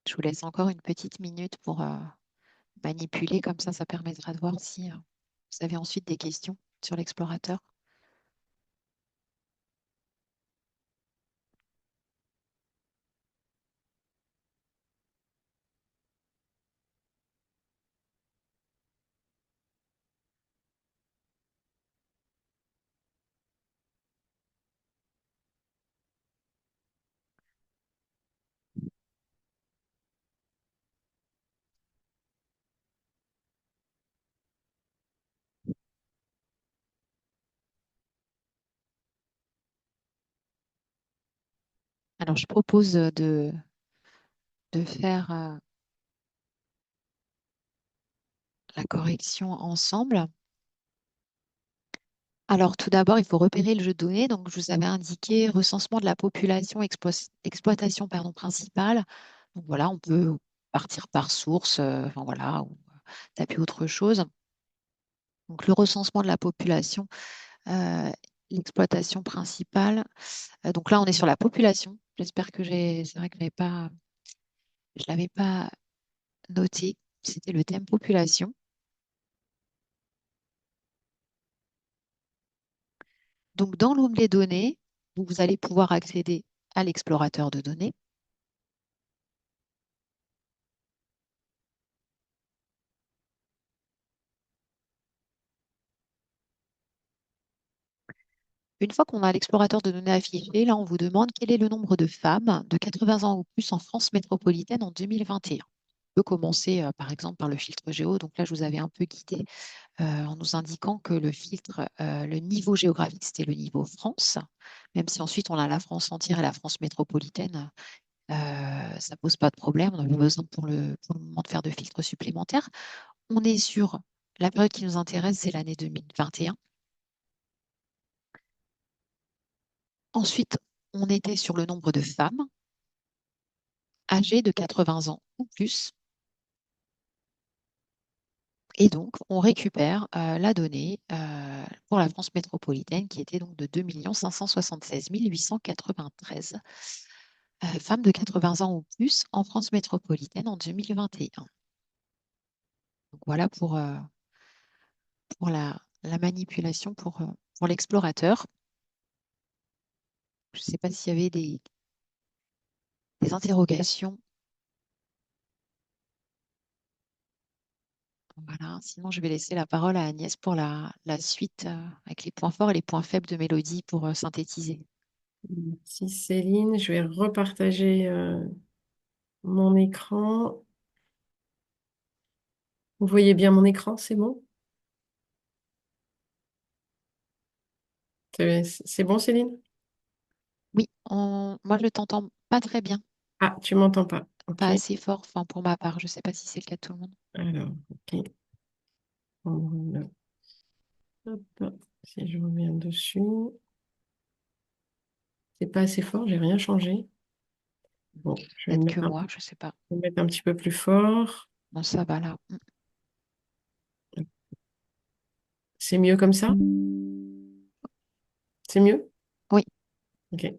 Je vous laisse encore une petite minute pour manipuler, comme ça permettra de voir si vous avez ensuite des questions sur l'explorateur. Alors, je propose de faire la correction ensemble. Alors, tout d'abord, il faut repérer le jeu de données. Donc, je vous avais indiqué recensement de la population, exploitation pardon, principale. Donc, voilà, on peut partir par source, enfin, voilà, ou taper autre chose. Donc, le recensement de la population, l'exploitation principale. Donc là, on est sur la population. J'espère que c'est vrai que je l'avais pas noté. C'était le thème population. Donc, dans l'onglet données, vous allez pouvoir accéder à l'explorateur de données. Une fois qu'on a l'explorateur de données affiché, là, on vous demande quel est le nombre de femmes de 80 ans ou plus en France métropolitaine en 2021. On peut commencer, par exemple, par le filtre géo. Donc là, je vous avais un peu guidé en nous indiquant que le filtre, le niveau géographique, c'était le niveau France. Même si ensuite, on a la France entière et la France métropolitaine, ça pose pas de problème. On n'a pas besoin pour le moment de faire de filtres supplémentaires. On est sur la période qui nous intéresse, c'est l'année 2021. Ensuite, on était sur le nombre de femmes âgées de 80 ans ou plus. Et donc, on récupère la donnée pour la France métropolitaine qui était donc de 2 576 893 femmes de 80 ans ou plus en France métropolitaine en 2021. Donc voilà pour la manipulation pour l'explorateur. Je ne sais pas s'il y avait des interrogations. Voilà. Sinon, je vais laisser la parole à Agnès pour la suite avec les points forts et les points faibles de Mélodie pour synthétiser. Merci Céline. Je vais repartager mon écran. Vous voyez bien mon écran, c'est bon? C'est bon, Céline? Oui, moi, je t'entends pas très bien, Ah, tu m'entends pas. pas Ok. assez fort, enfin, pour ma part. Je ne sais pas si c'est le cas de tout le monde. Alors, ok. Voilà. Hop, si je reviens dessus. C'est pas assez fort, j'ai rien changé. Bon, Peut-être que moi, je ne sais pas. je vais mettre un petit peu plus fort. Bon, ça va là. C'est mieux comme ça? C'est mieux? Oui, Ok.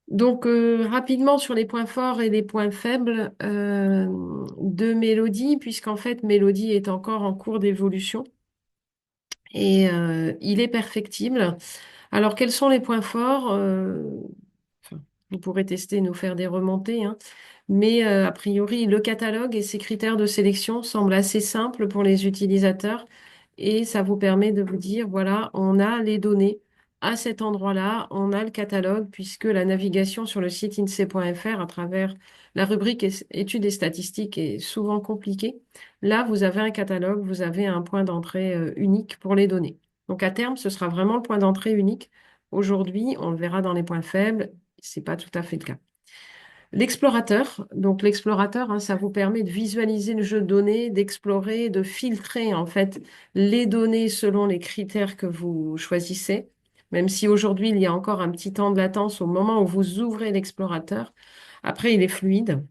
Donc, rapidement sur les points forts et les points faibles de Mélodie, puisqu'en fait, Mélodie est encore en cours d'évolution et il est perfectible. Alors, quels sont les points forts? Enfin, vous pourrez tester, nous faire des remontées, hein. Mais a priori, le catalogue et ses critères de sélection semblent assez simples pour les utilisateurs et ça vous permet de vous dire, voilà, on a les données à cet endroit-là, on a le catalogue puisque la navigation sur le site INSEE.fr à travers la rubrique études et statistiques est souvent compliquée. Là, vous avez un catalogue, vous avez un point d'entrée unique pour les données. Donc à terme, ce sera vraiment le point d'entrée unique. Aujourd'hui, on le verra dans les points faibles, c'est pas tout à fait le cas. L'explorateur, donc l'explorateur, hein, ça vous permet de visualiser le jeu de données, d'explorer, de filtrer en fait les données selon les critères que vous choisissez. Même si aujourd'hui il y a encore un petit temps de latence au moment où vous ouvrez l'explorateur, après il est fluide.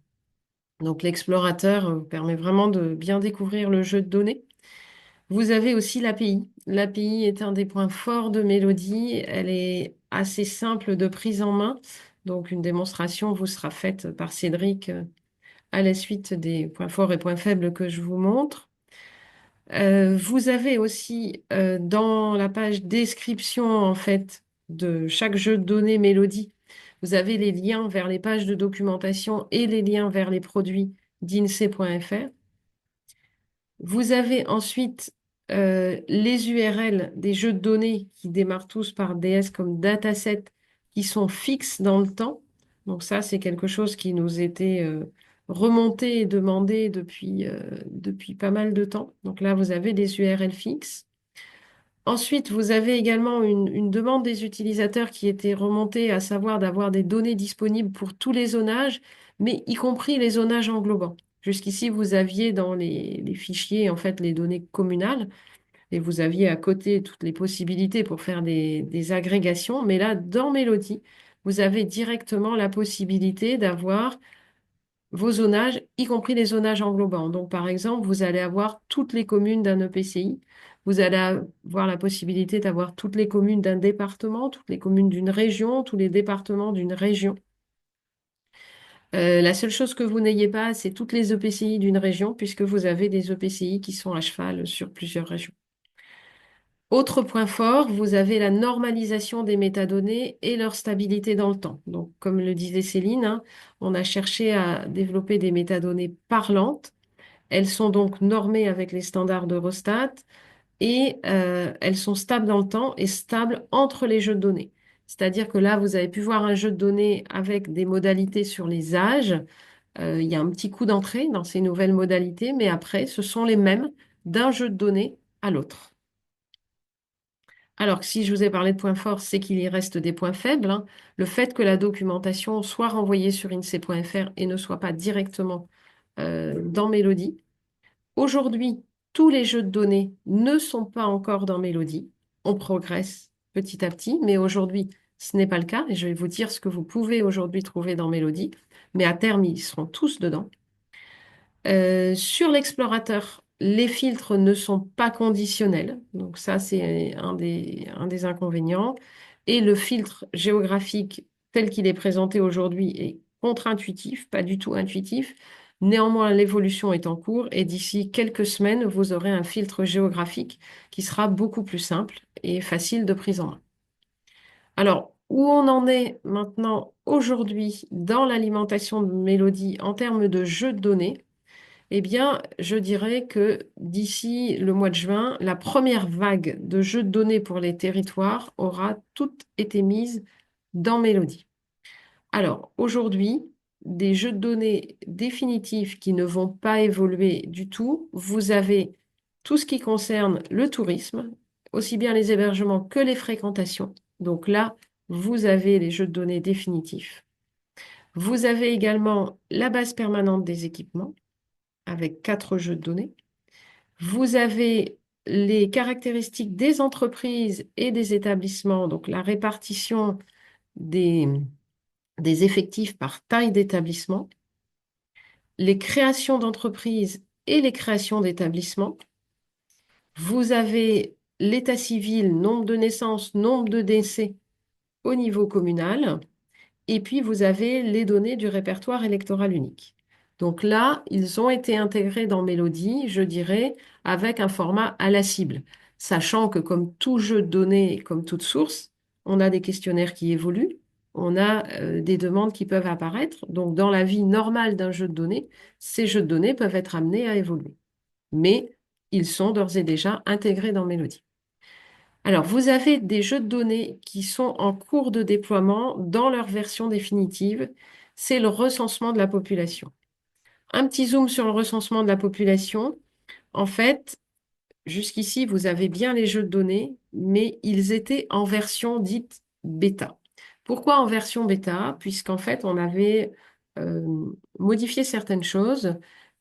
Donc l'explorateur permet vraiment de bien découvrir le jeu de données. Vous avez aussi l'API. L'API est un des points forts de Mélodie. Elle est assez simple de prise en main. Donc, une démonstration vous sera faite par Cédric à la suite des points forts et points faibles que je vous montre. Vous avez aussi dans la page description en fait de chaque jeu de données Mélodie, vous avez les liens vers les pages de documentation et les liens vers les produits d'INSEE.fr. Vous avez ensuite les URL des jeux de données qui démarrent tous par DS comme dataset qui sont fixes dans le temps. Donc ça, c'est quelque chose qui nous était remonté et demandé depuis pas mal de temps. Donc là, vous avez des URL fixes. Ensuite, vous avez également une demande des utilisateurs qui était remontée, à savoir d'avoir des données disponibles pour tous les zonages, mais y compris les zonages englobants. Jusqu'ici, vous aviez dans les fichiers, en fait, les données communales, et vous aviez à côté toutes les possibilités pour faire des agrégations. Mais là, dans Mélodie, vous avez directement la possibilité d'avoir vos zonages, y compris les zonages englobants. Donc, par exemple, vous allez avoir toutes les communes d'un EPCI. Vous allez avoir la possibilité d'avoir toutes les communes d'un département, toutes les communes d'une région, tous les départements d'une région. La seule chose que vous n'ayez pas, c'est toutes les EPCI d'une région, puisque vous avez des EPCI qui sont à cheval sur plusieurs régions. Autre point fort, vous avez la normalisation des métadonnées et leur stabilité dans le temps. Donc, comme le disait Céline, hein, on a cherché à développer des métadonnées parlantes. Elles sont donc normées avec les standards d'Eurostat et elles sont stables dans le temps et stables entre les jeux de données. C'est-à-dire que là, vous avez pu voir un jeu de données avec des modalités sur les âges. Il y a un petit coup d'entrée dans ces nouvelles modalités, mais après, ce sont les mêmes d'un jeu de données à l'autre. Alors que si je vous ai parlé de points forts, c'est qu'il y reste des points faibles, hein. Le fait que la documentation soit renvoyée sur INSEE.fr et ne soit pas directement dans Mélodie. Aujourd'hui, tous les jeux de données ne sont pas encore dans Mélodie. On progresse petit à petit, mais aujourd'hui, ce n'est pas le cas. Et je vais vous dire ce que vous pouvez aujourd'hui trouver dans Mélodie. Mais à terme, ils seront tous dedans. Sur l'explorateur, les filtres ne sont pas conditionnels. Donc ça, c'est un des inconvénients. Et le filtre géographique tel qu'il est présenté aujourd'hui est contre-intuitif, pas du tout intuitif. Néanmoins, l'évolution est en cours et d'ici quelques semaines, vous aurez un filtre géographique qui sera beaucoup plus simple et facile de prise en main. Alors, où on en est maintenant aujourd'hui dans l'alimentation de Mélodie en termes de jeux de données? Eh bien, je dirais que d'ici le mois de juin, la première vague de jeux de données pour les territoires aura toutes été mise dans Mélodie. Alors, aujourd'hui, des jeux de données définitifs qui ne vont pas évoluer du tout, vous avez tout ce qui concerne le tourisme, aussi bien les hébergements que les fréquentations. Donc là, vous avez les jeux de données définitifs. Vous avez également la base permanente des équipements avec 4 jeux de données. Vous avez les caractéristiques des entreprises et des établissements, donc la répartition des, des effectifs par taille d'établissement, les créations d'entreprises et les créations d'établissements. Vous avez l'état civil, nombre de naissances, nombre de décès au niveau communal. Et puis, vous avez les données du répertoire électoral unique. Donc là, ils ont été intégrés dans Mélodie, je dirais, avec un format à la cible, sachant que comme tout jeu de données, comme toute source, on a des questionnaires qui évoluent. on a des demandes qui peuvent apparaître. Donc, dans la vie normale d'un jeu de données, ces jeux de données peuvent être amenés à évoluer. Mais ils sont d'ores et déjà intégrés dans Mélodie. Alors, vous avez des jeux de données qui sont en cours de déploiement dans leur version définitive. C'est le recensement de la population. Un petit zoom sur le recensement de la population. En fait, jusqu'ici, vous avez bien les jeux de données, mais ils étaient en version dite bêta. Pourquoi en version bêta? Puisqu'en fait, on avait modifié certaines choses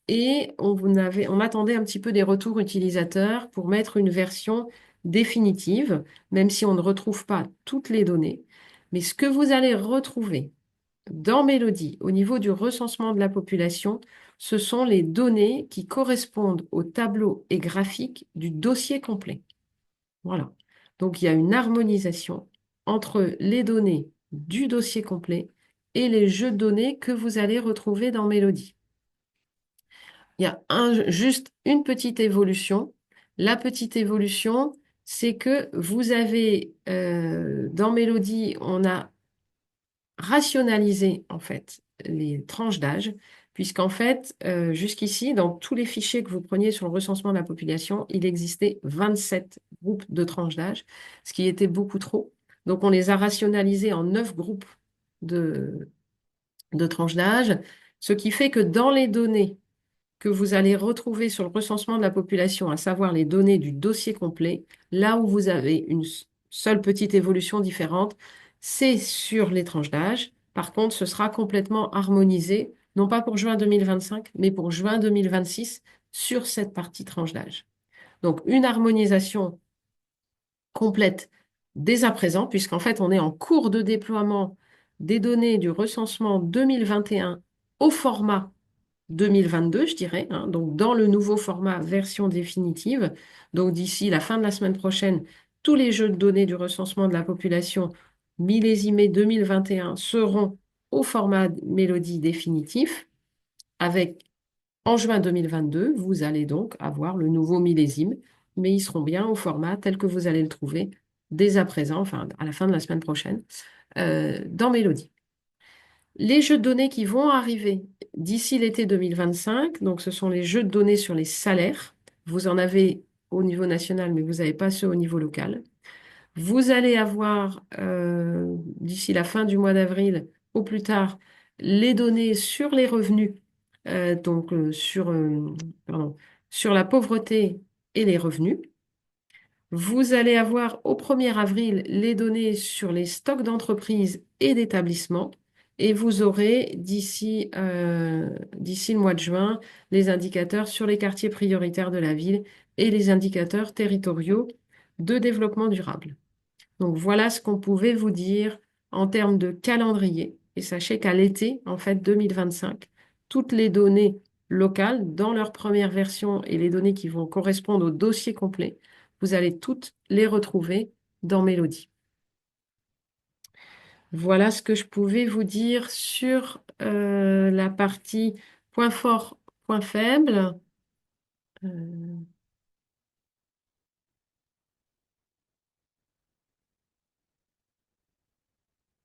et on attendait un petit peu des retours utilisateurs pour mettre une version définitive, même si on ne retrouve pas toutes les données. Mais ce que vous allez retrouver dans Mélodie, au niveau du recensement de la population, ce sont les données qui correspondent au tableau et graphique du dossier complet. Voilà. Donc, il y a une harmonisation entre les données du dossier complet et les jeux de données que vous allez retrouver dans Mélodie. Il y a juste une petite évolution. La petite évolution, c'est que vous avez dans Mélodie, on a rationaliser en fait les tranches d'âge, puisqu'en fait, jusqu'ici, dans tous les fichiers que vous preniez sur le recensement de la population, il existait 27 groupes de tranches d'âge, ce qui était beaucoup trop. Donc, on les a rationalisés en 9 groupes de, de tranches d'âge, ce qui fait que dans les données que vous allez retrouver sur le recensement de la population, à savoir les données du dossier complet, là où vous avez une seule petite évolution différente, c'est sur les tranches d'âge. Par contre, ce sera complètement harmonisé, non pas pour juin 2025, mais pour juin 2026 sur cette partie tranche d'âge. Donc, une harmonisation complète dès à présent, puisqu'en fait, on est en cours de déploiement des données du recensement 2021 au format 2022, je dirais, hein, donc dans le nouveau format version définitive. Donc d'ici la fin de la semaine prochaine, tous les jeux de données du recensement de la population millésimés 2021 seront au format Mélodie définitif. Avec en juin 2022, vous allez donc avoir le nouveau millésime, mais ils seront bien au format tel que vous allez le trouver dès à présent, enfin à la fin de la semaine prochaine, dans Mélodie. Les jeux de données qui vont arriver d'ici l'été 2025, donc ce sont les jeux de données sur les salaires. Vous en avez au niveau national, mais vous n'avez pas ceux au niveau local. Vous allez avoir d'ici la fin du mois d'avril, au plus tard, les données sur les revenus, donc pardon, sur la pauvreté et les revenus. Vous allez avoir au 1er avril les données sur les stocks d'entreprises et d'établissements. Et vous aurez d'ici le mois de juin les indicateurs sur les quartiers prioritaires de la ville et les indicateurs territoriaux de développement durable. Donc voilà ce qu'on pouvait vous dire en termes de calendrier. Et sachez qu'à l'été, en fait, 2025, toutes les données locales dans leur première version et les données qui vont correspondre au dossier complet, vous allez toutes les retrouver dans Mélodie. Voilà ce que je pouvais vous dire sur la partie point fort, point faible. Euh,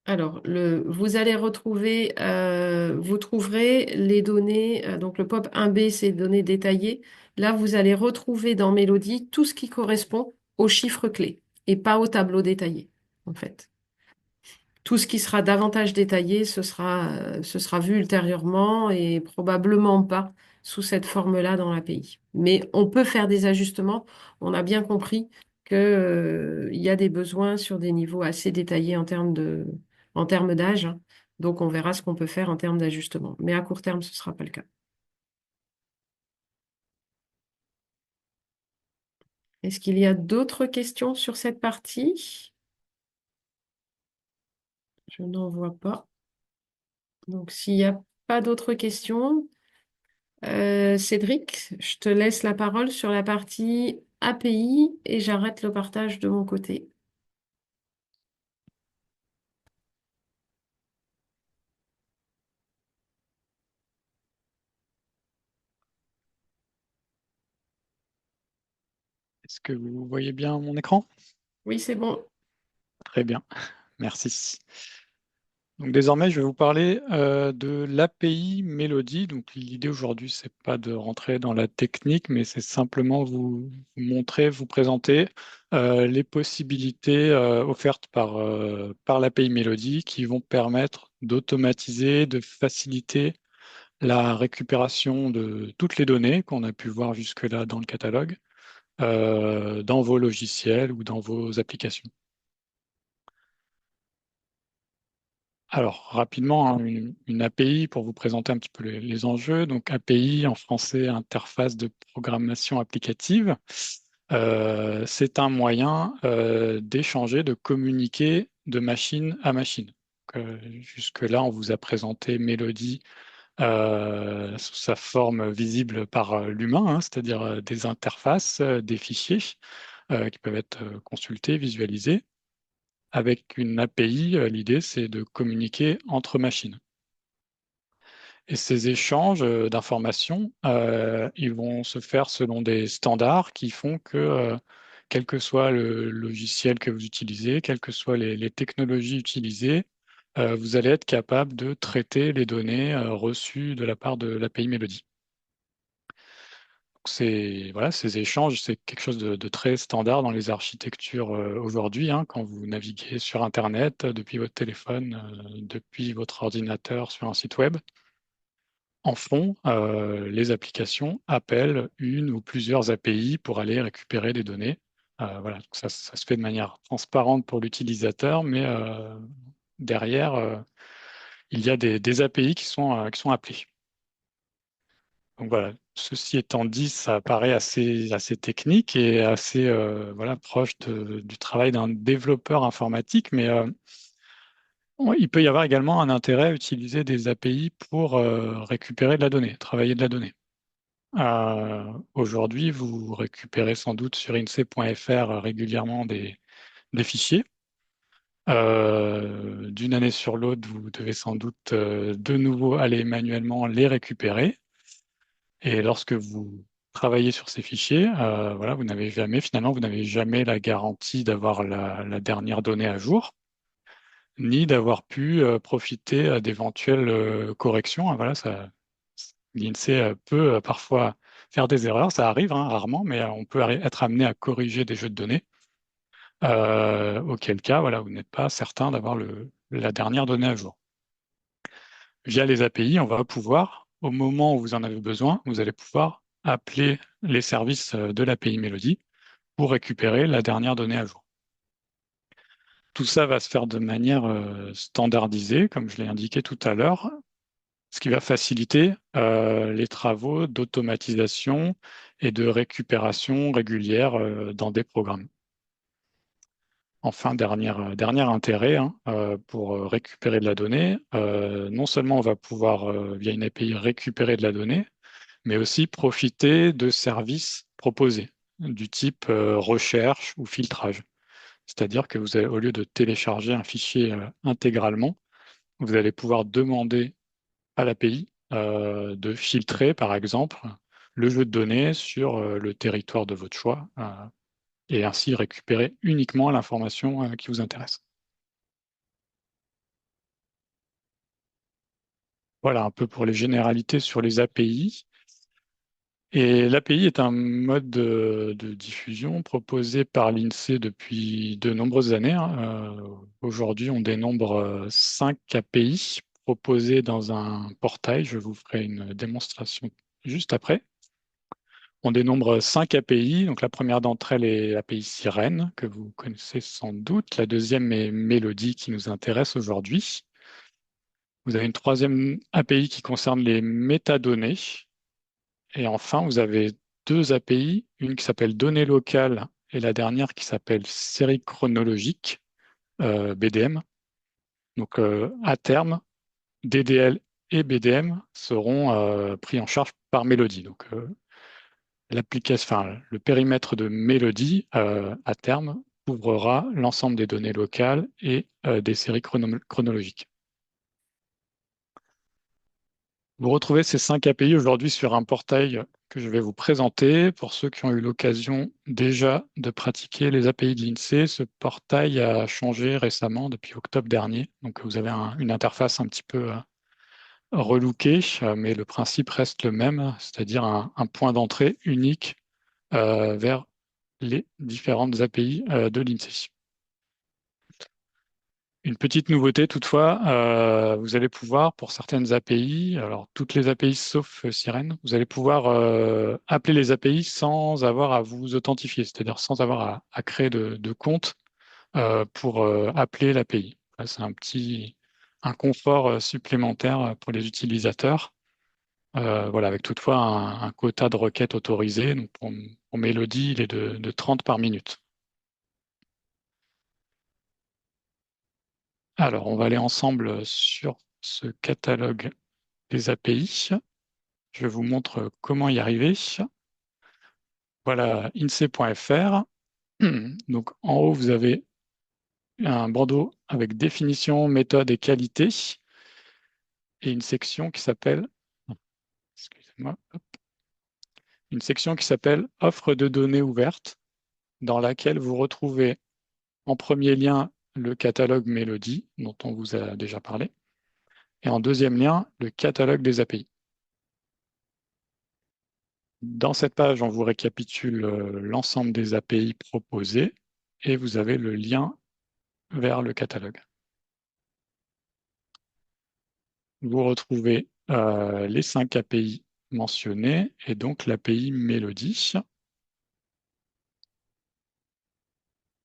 Alors, vous allez retrouver, vous trouverez les données, donc le POP 1B, c'est données détaillées. Là, vous allez retrouver dans Mélodie tout ce qui correspond aux chiffres clés et pas au tableau détaillé, en fait. Tout ce qui sera davantage détaillé, ce sera vu ultérieurement et probablement pas sous cette forme-là dans l'API. Mais on peut faire des ajustements. On a bien compris que, il y a des besoins sur des niveaux assez détaillés en termes d'âge, hein. Donc, on verra ce qu'on peut faire en termes d'ajustement. Mais à court terme, ce ne sera pas le cas. Est-ce qu'il y a d'autres questions sur cette partie? Je n'en vois pas. Donc, s'il n'y a pas d'autres questions, Cédric, je te laisse la parole sur la partie API et j'arrête le partage de mon côté. Est-ce que vous voyez bien mon écran? Oui, c'est bon. Très bien, merci. Donc désormais, je vais vous parler de l'API Mélodie. Donc l'idée aujourd'hui, c'est pas de rentrer dans la technique, mais c'est simplement vous montrer, vous présenter les possibilités offertes par l'API Mélodie qui vont permettre d'automatiser, de faciliter la récupération de toutes les données qu'on a pu voir jusque-là dans le catalogue, dans vos logiciels ou dans vos applications. Alors, rapidement, hein, une API pour vous présenter un petit peu les enjeux. Donc, API en français, interface de programmation applicative. C'est un moyen d'échanger, de communiquer de machine à machine. Jusque-là, on vous a présenté Mélodie sous sa forme visible par l'humain, hein, c'est-à-dire des interfaces, des fichiers qui peuvent être consultés, visualisés. Avec une API, l'idée, c'est de communiquer entre machines. Et ces échanges d'informations, ils vont se faire selon des standards qui font que, quel que soit le logiciel que vous utilisez, quelles que soient les technologies utilisées, vous allez être capable de traiter les données reçues de la part de l'API Melody. Voilà, ces échanges, c'est quelque chose de très standard dans les architectures aujourd'hui, hein, quand vous naviguez sur Internet, depuis votre téléphone, depuis votre ordinateur sur un site web. En fond, les applications appellent une ou plusieurs API pour aller récupérer des données. Voilà, donc ça se fait de manière transparente pour l'utilisateur, mais derrière, il y a des API qui sont appelées. Donc voilà, ceci étant dit, ça paraît assez technique et assez voilà, proche du travail d'un développeur informatique, mais il peut y avoir également un intérêt à utiliser des API pour récupérer de la donnée, travailler de la donnée. Aujourd'hui, vous récupérez sans doute sur INSEE.fr régulièrement des fichiers. D'une année sur l'autre, vous devez sans doute de nouveau aller manuellement les récupérer. Et lorsque vous travaillez sur ces fichiers, voilà, finalement, vous n'avez jamais la garantie d'avoir la dernière donnée à jour, ni d'avoir pu profiter d'éventuelles corrections. Voilà, l'INSEE peut parfois faire des erreurs, ça arrive hein, rarement, mais on peut être amené à corriger des jeux de données, auquel cas, voilà, vous n'êtes pas certain d'avoir la dernière donnée à jour. Via les API, on va pouvoir, au moment où vous en avez besoin, vous allez pouvoir appeler les services de l'API Melody pour récupérer la dernière donnée à jour. Tout ça va se faire de manière standardisée, comme je l'ai indiqué tout à l'heure, ce qui va faciliter les travaux d'automatisation et de récupération régulière dans des programmes. Enfin, dernier intérêt hein, pour récupérer de la donnée, non seulement on va pouvoir, via une API, récupérer de la donnée, mais aussi profiter de services proposés du type recherche ou filtrage. C'est-à-dire que vous allez, au lieu de télécharger un fichier intégralement, vous allez pouvoir demander à l'API de filtrer, par exemple, le jeu de données sur le territoire de votre choix et ainsi récupérer uniquement l'information qui vous intéresse. Voilà un peu pour les généralités sur les API. Et l'API est un mode de diffusion proposé par l'INSEE depuis de nombreuses années, hein. Aujourd'hui, on dénombre 5 API proposées dans un portail. Je vous ferai une démonstration juste après. On dénombre 5 API. Donc, la première d'entre elles est l'API Sirène, que vous connaissez sans doute. La deuxième est Mélodie, qui nous intéresse aujourd'hui. Vous avez une troisième API qui concerne les métadonnées. Et enfin, vous avez deux API, une qui s'appelle données locales et la dernière qui s'appelle série chronologique, BDM. Donc, à terme, DDL et BDM seront pris en charge par Mélodie. Donc, le périmètre de Mélodie, à terme, couvrira l'ensemble des données locales et des séries chronologiques. Vous retrouvez ces 5 API aujourd'hui sur un portail que je vais vous présenter. Pour ceux qui ont eu l'occasion déjà de pratiquer les API de l'INSEE, ce portail a changé récemment depuis octobre dernier. Donc vous avez une interface un petit peu relookée, mais le principe reste le même, c'est-à-dire un point d'entrée unique vers les différentes API de l'INSEE. Une petite nouveauté toutefois, vous allez pouvoir, pour certaines API, alors toutes les API sauf Sirène, vous allez pouvoir appeler les API sans avoir à vous authentifier, c'est-à-dire sans avoir à créer de compte pour appeler l'API. C'est un confort supplémentaire pour les utilisateurs. Voilà, avec toutefois un quota de requêtes autorisé. Donc pour Mélodie, il est de 30 par minute. Alors, on va aller ensemble sur ce catalogue des API. Je vous montre comment y arriver. Voilà, INSEE.fr. Donc, en haut, vous avez un bandeau avec définition, méthode et qualité et une section qui s'appelle, excusez-moi, une section qui s'appelle Offre de données ouvertes, dans laquelle vous retrouvez en premier lien le catalogue Mélodie, dont on vous a déjà parlé, et en deuxième lien, le catalogue des API. Dans cette page, on vous récapitule l'ensemble des API proposées et vous avez le lien vers le catalogue. Vous retrouvez les 5 API mentionnées et donc l'API Mélodie.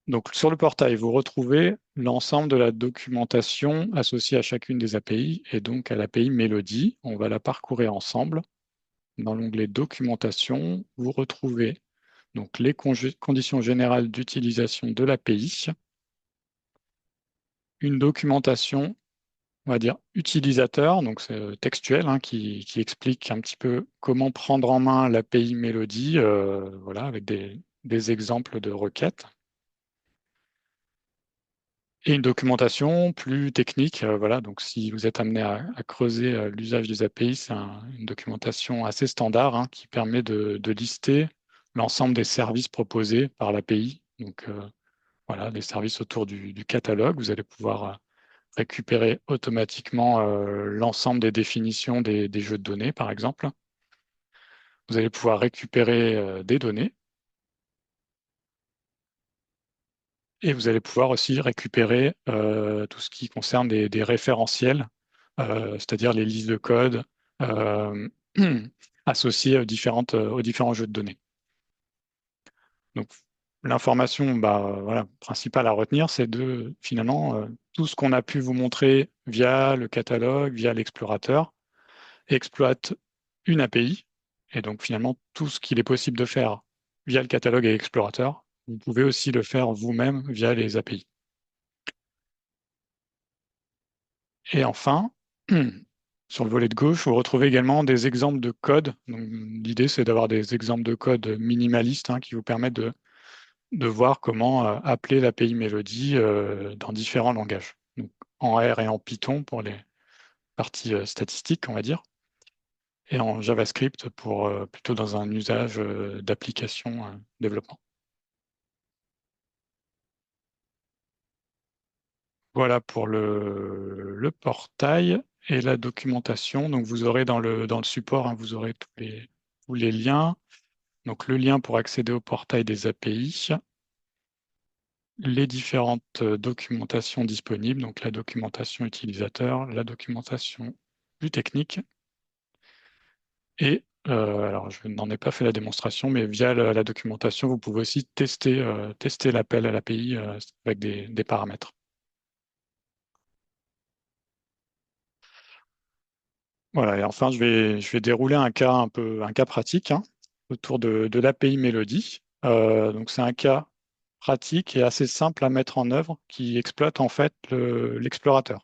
Donc, sur le portail, vous retrouvez l'ensemble de la documentation associée à chacune des API et donc à l'API Mélodie. On va la parcourir ensemble. Dans l'onglet Documentation, vous retrouvez donc les conditions générales d'utilisation de l'API, une documentation, on va dire, utilisateur, donc c'est textuel, hein, qui explique un petit peu comment prendre en main l'API Mélodie, voilà, avec des exemples de requêtes. Et une documentation plus technique, voilà, donc si vous êtes amené à creuser l'usage des API, c'est une documentation assez standard hein, qui permet de lister l'ensemble des services proposés par l'API. Donc voilà, des services autour du catalogue. Vous allez pouvoir récupérer automatiquement l'ensemble des définitions des jeux de données, par exemple. Vous allez pouvoir récupérer des données et vous allez pouvoir aussi récupérer tout ce qui concerne des référentiels, c'est-à-dire les listes de code euh, associées aux différents jeux de données. Donc, l'information voilà, principale à retenir, c'est de finalement tout ce qu'on a pu vous montrer via le catalogue, via l'explorateur, exploite une API. Et donc finalement, tout ce qu'il est possible de faire via le catalogue et l'explorateur, vous pouvez aussi le faire vous-même via les API. Et enfin, sur le volet de gauche, vous retrouvez également des exemples de code. L'idée, c'est d'avoir des exemples de code minimalistes hein, qui vous permettent de voir comment appeler l'API Melody dans différents langages. Donc, en R et en Python pour les parties statistiques, on va dire, et en JavaScript pour plutôt dans un usage d'application développement. Voilà pour le portail et la documentation. Donc vous aurez dans le support, hein, vous aurez tous les liens. Donc le lien pour accéder au portail des API, les différentes documentations disponibles, donc la documentation utilisateur, la documentation plus technique. Et alors je n'en ai pas fait la démonstration, mais via la documentation, vous pouvez aussi tester l'appel à l'API avec des paramètres. Voilà, et enfin, je vais dérouler un cas pratique hein, autour de l'API Mélodie. Donc, c'est un cas pratique et assez simple à mettre en œuvre qui exploite en fait l'explorateur.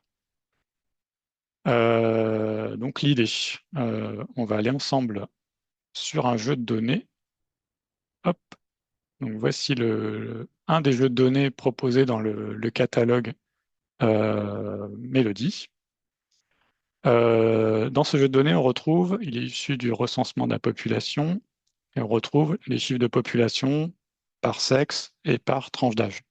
Donc, l'idée, on va aller ensemble sur un jeu de données. Hop, donc voici un des jeux de données proposés dans le catalogue Mélodie. Dans ce jeu de données, on retrouve, il est issu du recensement de la population, et on retrouve les chiffres de population par sexe et par tranche d'âge.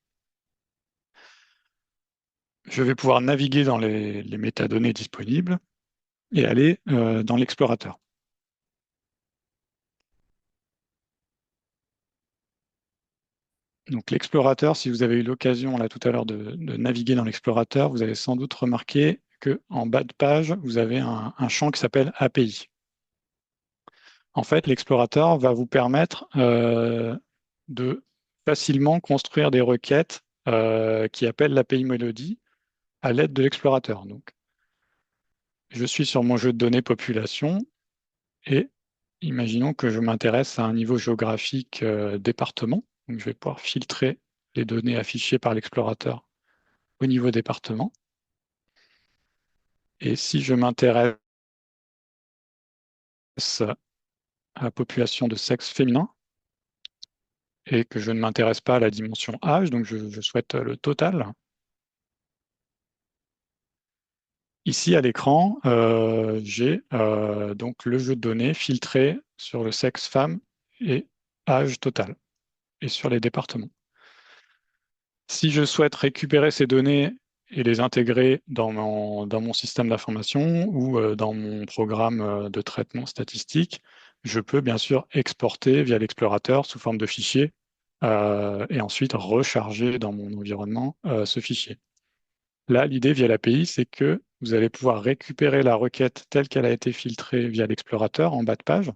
Je vais pouvoir naviguer dans les métadonnées disponibles et aller dans l'explorateur. Donc l'explorateur, si vous avez eu l'occasion là tout à l'heure de naviguer dans l'explorateur, vous avez sans doute remarqué qu'en bas de page, vous avez un champ qui s'appelle API. En fait, l'explorateur va vous permettre de facilement construire des requêtes qui appellent l'API Melody à l'aide de l'explorateur. Donc, je suis sur mon jeu de données population et imaginons que je m'intéresse à un niveau géographique département. Donc, je vais pouvoir filtrer les données affichées par l'explorateur au niveau département. Et si je m'intéresse à la population de sexe féminin et que je ne m'intéresse pas à la dimension âge, donc je souhaite le total. Ici à l'écran, j'ai donc le jeu de données filtré sur le sexe femme et âge total et sur les départements. Si je souhaite récupérer ces données et les intégrer dans mon système d'information ou dans mon programme de traitement statistique, je peux bien sûr exporter via l'explorateur sous forme de fichier et ensuite recharger dans mon environnement ce fichier. Là, l'idée via l'API, c'est que vous allez pouvoir récupérer la requête telle qu'elle a été filtrée via l'explorateur en bas de page.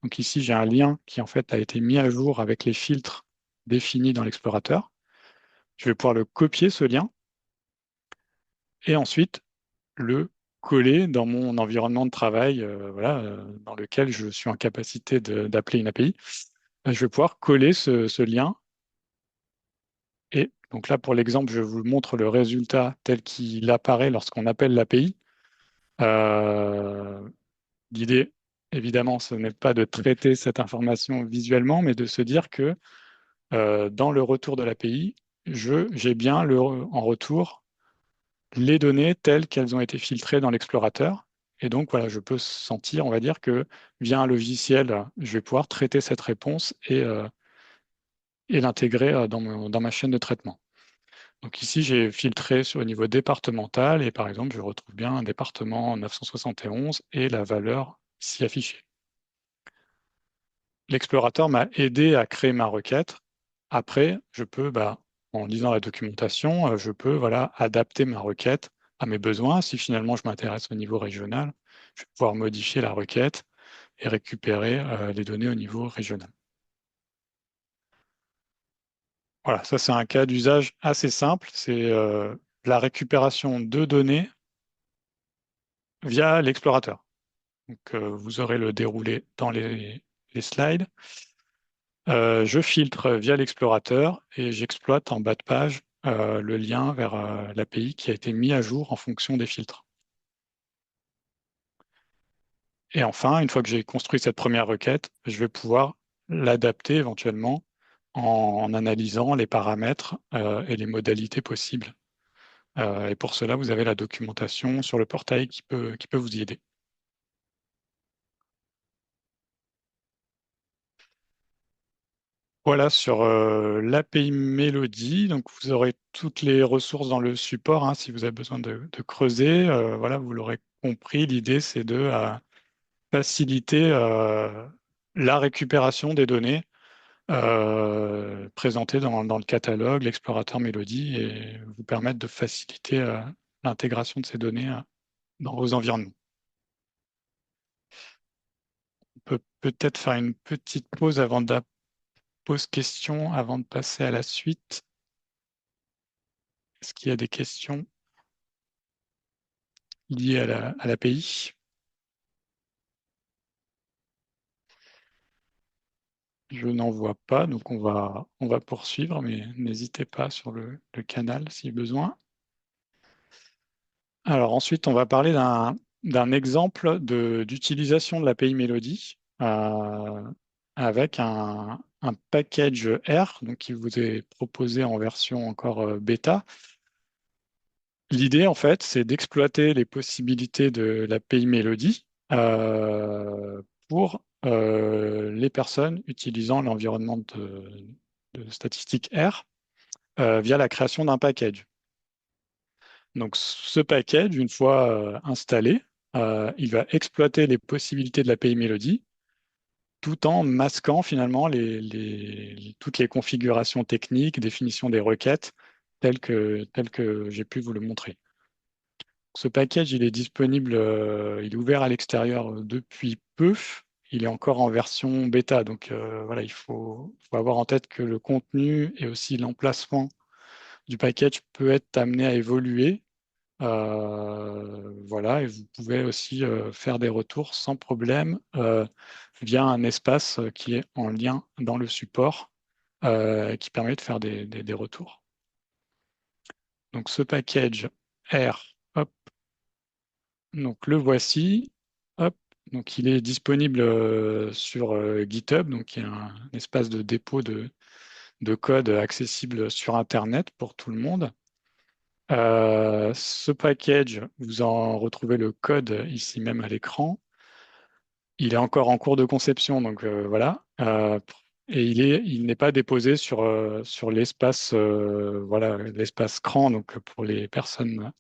Donc ici, j'ai un lien qui en fait a été mis à jour avec les filtres définis dans l'explorateur. Je vais pouvoir le copier, ce lien, et ensuite le coller dans mon environnement de travail voilà, dans lequel je suis en capacité d'appeler une API. Je vais pouvoir coller ce lien. Et donc là, pour l'exemple, je vous montre le résultat tel qu'il apparaît lorsqu'on appelle l'API. L'idée, évidemment, ce n'est pas de traiter cette information visuellement, mais de se dire que dans le retour de l'API, j'ai bien en retour les données telles qu'elles ont été filtrées dans l'explorateur. Et donc, voilà, je peux sentir, on va dire, que via un logiciel, je vais pouvoir traiter cette réponse et l'intégrer dans ma chaîne de traitement. Donc ici, j'ai filtré sur le niveau départemental et par exemple, je retrouve bien un département 971 et la valeur ici affichée. L'explorateur m'a aidé à créer ma requête. Après, je peux, en lisant la documentation, je peux voilà, adapter ma requête à mes besoins. Si finalement je m'intéresse au niveau régional, je vais pouvoir modifier la requête et récupérer les données au niveau régional. Voilà, ça c'est un cas d'usage assez simple. C'est la récupération de données via l'explorateur. Donc, vous aurez le déroulé dans les slides. Je filtre via l'explorateur et j'exploite en bas de page le lien vers l'API qui a été mis à jour en fonction des filtres. Et enfin, une fois que j'ai construit cette première requête, je vais pouvoir l'adapter éventuellement en analysant les paramètres et les modalités possibles. Et pour cela, vous avez la documentation sur le portail qui peut vous y aider. Voilà sur l'API Melody. Donc, vous aurez toutes les ressources dans le support hein, si vous avez besoin de creuser. Voilà, vous l'aurez compris. L'idée, c'est de faciliter la récupération des données présentées dans le catalogue, l'explorateur Melody, et vous permettre de faciliter l'intégration de ces données dans vos environnements. On peut peut-être faire une petite pause avant de pose question avant de passer à la suite. Est-ce qu'il y a des questions liées à l'API? Je n'en vois pas, donc on va poursuivre, mais n'hésitez pas sur le canal si besoin. Alors ensuite, on va parler d'un exemple d'utilisation de l'API Melody avec un package R donc, qui vous est proposé en version encore bêta. l'idée, en fait, c'est d'exploiter les possibilités de l'API Melody pour les personnes utilisant l'environnement de statistique R via la création d'un package. Donc, ce package, une fois installé, il va exploiter les possibilités de l'API Melody tout en masquant finalement toutes les configurations techniques, définition des requêtes, telles que j'ai pu vous le montrer. Ce package, il est disponible, il est ouvert à l'extérieur depuis peu. Il est encore en version bêta. Donc voilà, faut avoir en tête que le contenu et aussi l'emplacement du package peut être amené à évoluer. Voilà, et vous pouvez aussi faire des retours sans problème via un espace qui est en lien dans le support qui permet de faire des retours. Donc ce package R, hop, donc le voici, hop, donc il est disponible sur GitHub, donc il y a un espace de dépôt de code accessible sur Internet pour tout le monde. Ce package, vous en retrouvez le code ici même à l'écran. Il est encore en cours de conception, donc voilà. Et il n'est pas déposé sur l'espace voilà, l'espace CRAN. Donc pour les personnes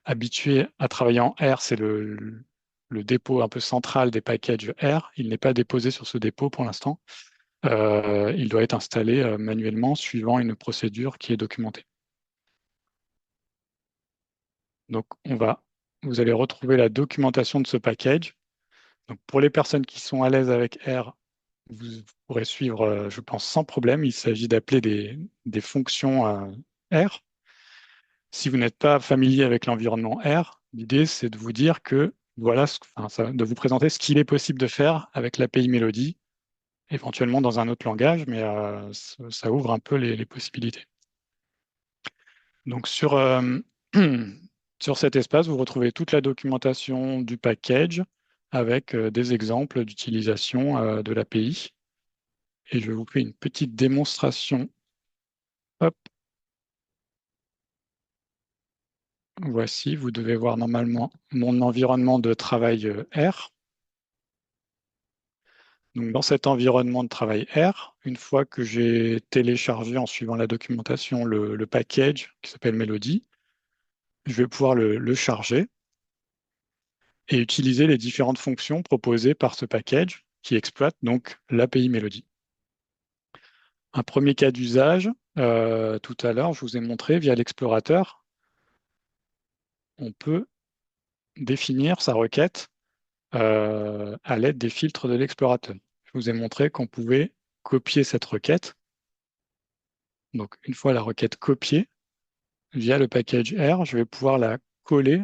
habituées à travailler en R, c'est le dépôt un peu central des packages R. Il n'est pas déposé sur ce dépôt pour l'instant. Il doit être installé manuellement suivant une procédure qui est documentée. Donc, vous allez retrouver la documentation de ce package. Donc, pour les personnes qui sont à l'aise avec R, vous pourrez suivre, je pense, sans problème. Il s'agit d'appeler des fonctions R. Si vous n'êtes pas familier avec l'environnement R, l'idée, c'est de vous dire que, voilà, de vous présenter ce qu'il est possible de faire avec l'API Melody, éventuellement dans un autre langage, mais ça ouvre un peu les possibilités. Donc, sur cet espace, vous retrouvez toute la documentation du package avec des exemples d'utilisation de l'API. Et je vous fais une petite démonstration. Hop. Voici, vous devez voir normalement mon environnement de travail R. Donc, dans cet environnement de travail R, une fois que j'ai téléchargé en suivant la documentation le package qui s'appelle Melody, je vais pouvoir le charger et utiliser les différentes fonctions proposées par ce package qui exploite donc l'API Melody. Un premier cas d'usage, tout à l'heure, je vous ai montré via l'explorateur, on peut définir sa requête à l'aide des filtres de l'explorateur. Je vous ai montré qu'on pouvait copier cette requête. Donc, une fois la requête copiée, via le package R, je vais pouvoir la coller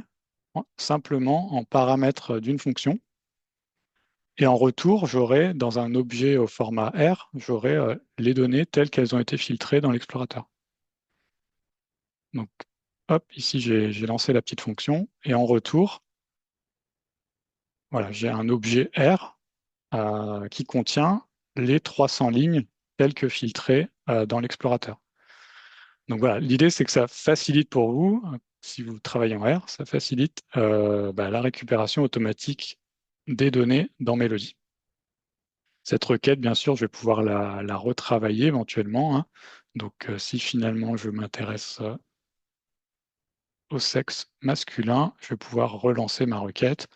simplement en paramètre d'une fonction. Et en retour, j'aurai dans un objet au format R, j'aurai les données telles qu'elles ont été filtrées dans l'explorateur. Donc, hop, ici, j'ai lancé la petite fonction. Et en retour, voilà, j'ai un objet R qui contient les 300 lignes telles que filtrées dans l'explorateur. Donc voilà, l'idée, c'est que ça facilite pour vous, si vous travaillez en R, ça facilite la récupération automatique des données dans Melody. Cette requête, bien sûr, je vais pouvoir la retravailler éventuellement, hein. Donc, si finalement je m'intéresse au sexe masculin, je vais pouvoir relancer ma requête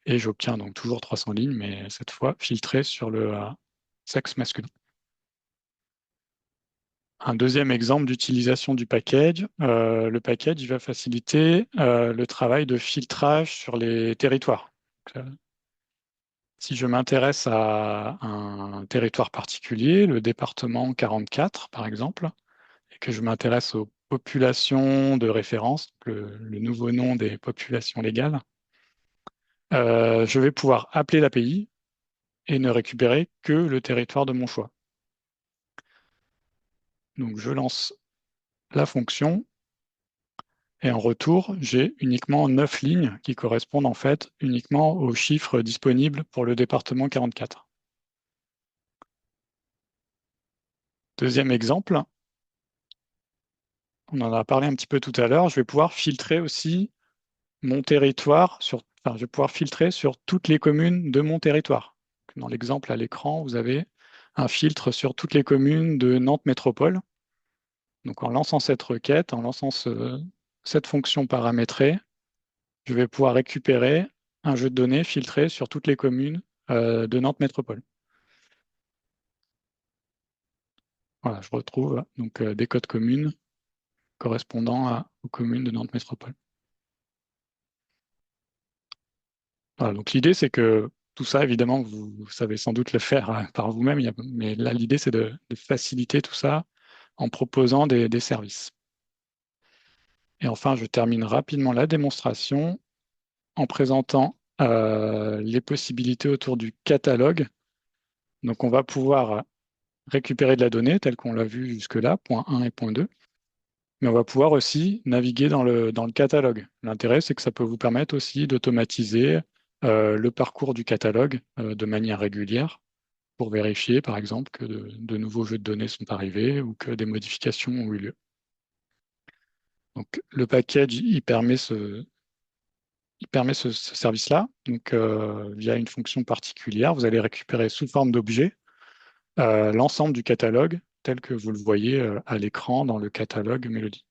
et j'obtiens donc toujours 300 lignes, mais cette fois filtrées sur le sexe masculin. Un deuxième exemple d'utilisation du package. Le package il va faciliter le travail de filtrage sur les territoires. Donc, si je m'intéresse à un territoire particulier, le département 44 par exemple, et que je m'intéresse aux populations de référence, le nouveau nom des populations légales, je vais pouvoir appeler l'API et ne récupérer que le territoire de mon choix. Donc je lance la fonction et en retour, j'ai uniquement 9 lignes qui correspondent en fait uniquement aux chiffres disponibles pour le département 44. Deuxième exemple, on en a parlé un petit peu tout à l'heure, je vais pouvoir filtrer aussi mon territoire je vais pouvoir filtrer sur toutes les communes de mon territoire. Dans l'exemple à l'écran, vous avez un filtre sur toutes les communes de Nantes Métropole. Donc en lançant cette requête, en lançant cette fonction paramétrée, je vais pouvoir récupérer un jeu de données filtré sur toutes les communes de Nantes Métropole. Voilà, je retrouve donc des codes communes correspondant aux communes de Nantes Métropole. Voilà, donc l'idée, c'est que tout ça, évidemment, vous savez sans doute le faire par vous-même, mais là, l'idée, c'est de faciliter tout ça en proposant des services. Et enfin, je termine rapidement la démonstration en présentant les possibilités autour du catalogue. Donc, on va pouvoir récupérer de la donnée telle qu'on l'a vu jusque-là, point 1 et point 2, mais on va pouvoir aussi naviguer dans le catalogue. L'intérêt, c'est que ça peut vous permettre aussi d'automatiser le parcours du catalogue de manière régulière pour vérifier, par exemple, que de nouveaux jeux de données sont arrivés ou que des modifications ont eu lieu. Donc, le package, il permet ce service-là. Donc, via une fonction particulière, vous allez récupérer sous forme d'objet l'ensemble du catalogue tel que vous le voyez à l'écran dans le catalogue Mélodie.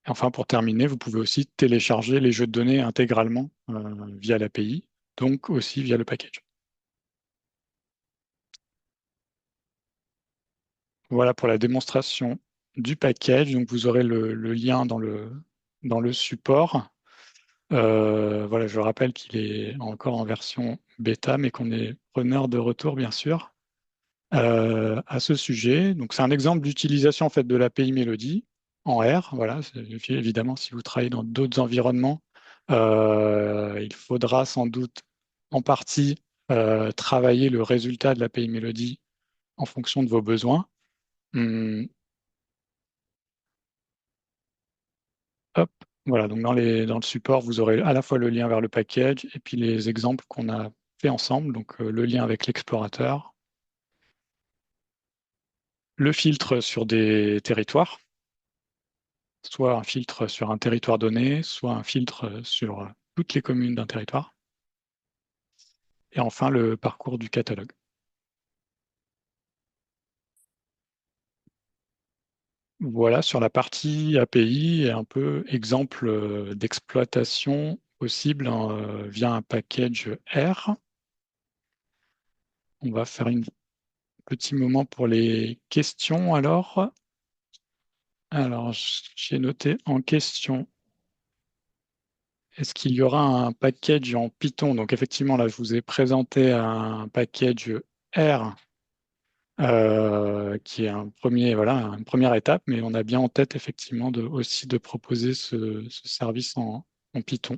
Enfin, pour terminer, vous pouvez aussi télécharger les jeux de données intégralement via l'API, donc aussi via le package. Voilà pour la démonstration du package. Donc, vous aurez le lien dans le support. Voilà, je rappelle qu'il est encore en version bêta, mais qu'on est preneur de retour, bien sûr, à ce sujet. Donc, c'est un exemple d'utilisation en fait, de l'API Mélodie en R. Voilà, évidemment, si vous travaillez dans d'autres environnements, il faudra sans doute en partie travailler le résultat de l'API Mélodie en fonction de vos besoins. Hum, Hop, voilà, donc dans le support, vous aurez à la fois le lien vers le package et puis les exemples qu'on a fait ensemble, donc le lien avec l'explorateur, le filtre sur des territoires, soit un filtre sur un territoire donné, soit un filtre sur toutes les communes d'un territoire, et enfin le parcours du catalogue. Voilà sur la partie API et un peu exemple d'exploitation possible via un package R. On va faire un petit moment pour les questions alors. Alors, j'ai noté en question, est-ce qu'il y aura un package en Python? Donc effectivement, là, je vous ai présenté un package R qui est voilà, une première étape, mais on a bien en tête effectivement aussi de proposer ce service en Python.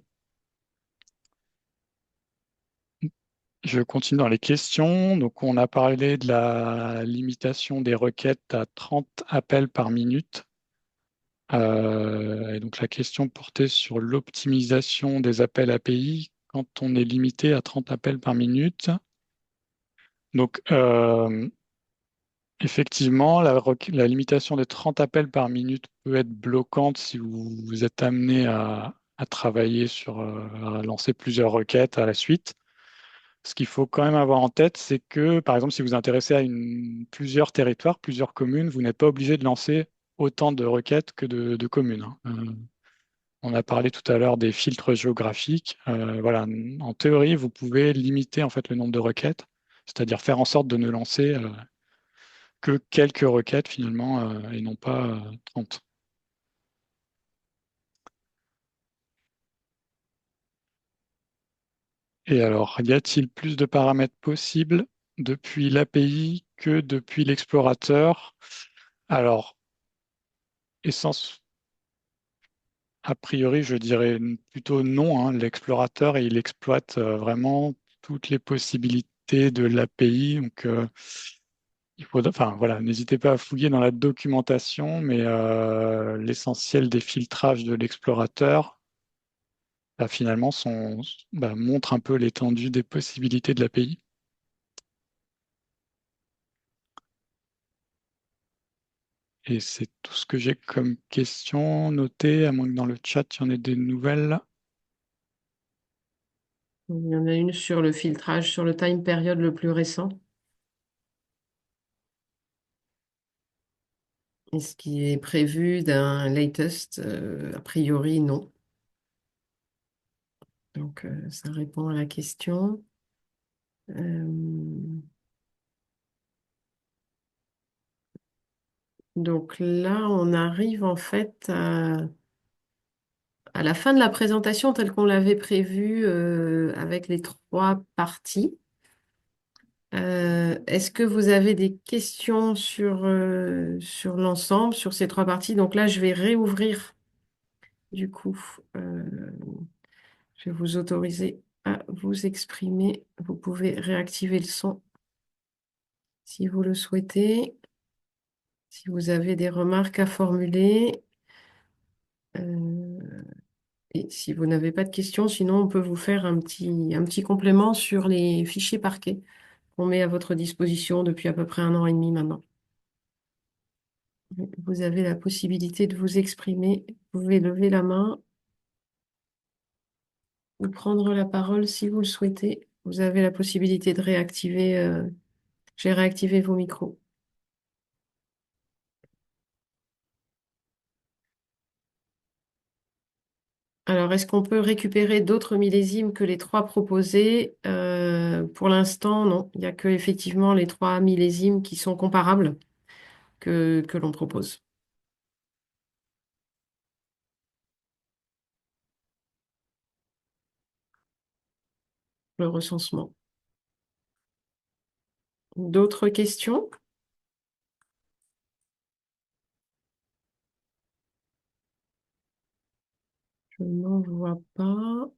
Je continue dans les questions. Donc, on a parlé de la limitation des requêtes à 30 appels par minute. Et donc, la question portait sur l'optimisation des appels API quand on est limité à 30 appels par minute. Donc, effectivement, la limitation des 30 appels par minute peut être bloquante si vous êtes amené à travailler à lancer plusieurs requêtes à la suite. Ce qu'il faut quand même avoir en tête, c'est que, par exemple, si vous vous intéressez à plusieurs territoires, plusieurs communes, vous n'êtes pas obligé de lancer autant de requêtes que de communes, hein. On a parlé tout à l'heure des filtres géographiques. Voilà, en théorie, vous pouvez limiter en fait le nombre de requêtes, c'est-à-dire faire en sorte de ne lancer que quelques requêtes finalement et non pas 30. Et alors, y a-t-il plus de paramètres possibles depuis l'API que depuis l'explorateur? Alors, essence, a priori, je dirais plutôt non, hein. L'explorateur, il exploite vraiment toutes les possibilités de l'API. Donc, enfin, voilà, n'hésitez pas à fouiller dans la documentation, mais l'essentiel des filtrages de l'explorateur, bah, finalement, montre un peu l'étendue des possibilités de l'API. Et c'est tout ce que j'ai comme question notée, à moins que dans le chat, il y en ait des nouvelles. Il y en a une sur le filtrage, sur le time period le plus récent. Est-ce qui est prévu d'un latest? A priori, non. Donc, ça répond à la question. Euh, donc là, on arrive en fait à la fin de la présentation telle qu'on l'avait prévue avec les trois parties. Est-ce que vous avez des questions sur l'ensemble, sur ces trois parties? Donc là, je vais réouvrir du coup. Je vais vous autoriser à vous exprimer. Vous pouvez réactiver le son si vous le souhaitez. Si vous avez des remarques à formuler. euh, et si vous n'avez pas de questions, sinon on peut vous faire un petit complément sur les fichiers parquets qu'on met à votre disposition depuis à peu près 1 an et demi maintenant. Vous avez la possibilité de vous exprimer. Vous pouvez lever la main ou prendre la parole si vous le souhaitez. Vous avez la possibilité de réactiver. J'ai réactivé vos micros. Alors, est-ce qu'on peut récupérer d'autres millésimes que les trois proposés? Pour l'instant, non. Il n'y a que effectivement les trois millésimes qui sont comparables que l'on propose. Le recensement. D'autres questions? Je n'en vois pas.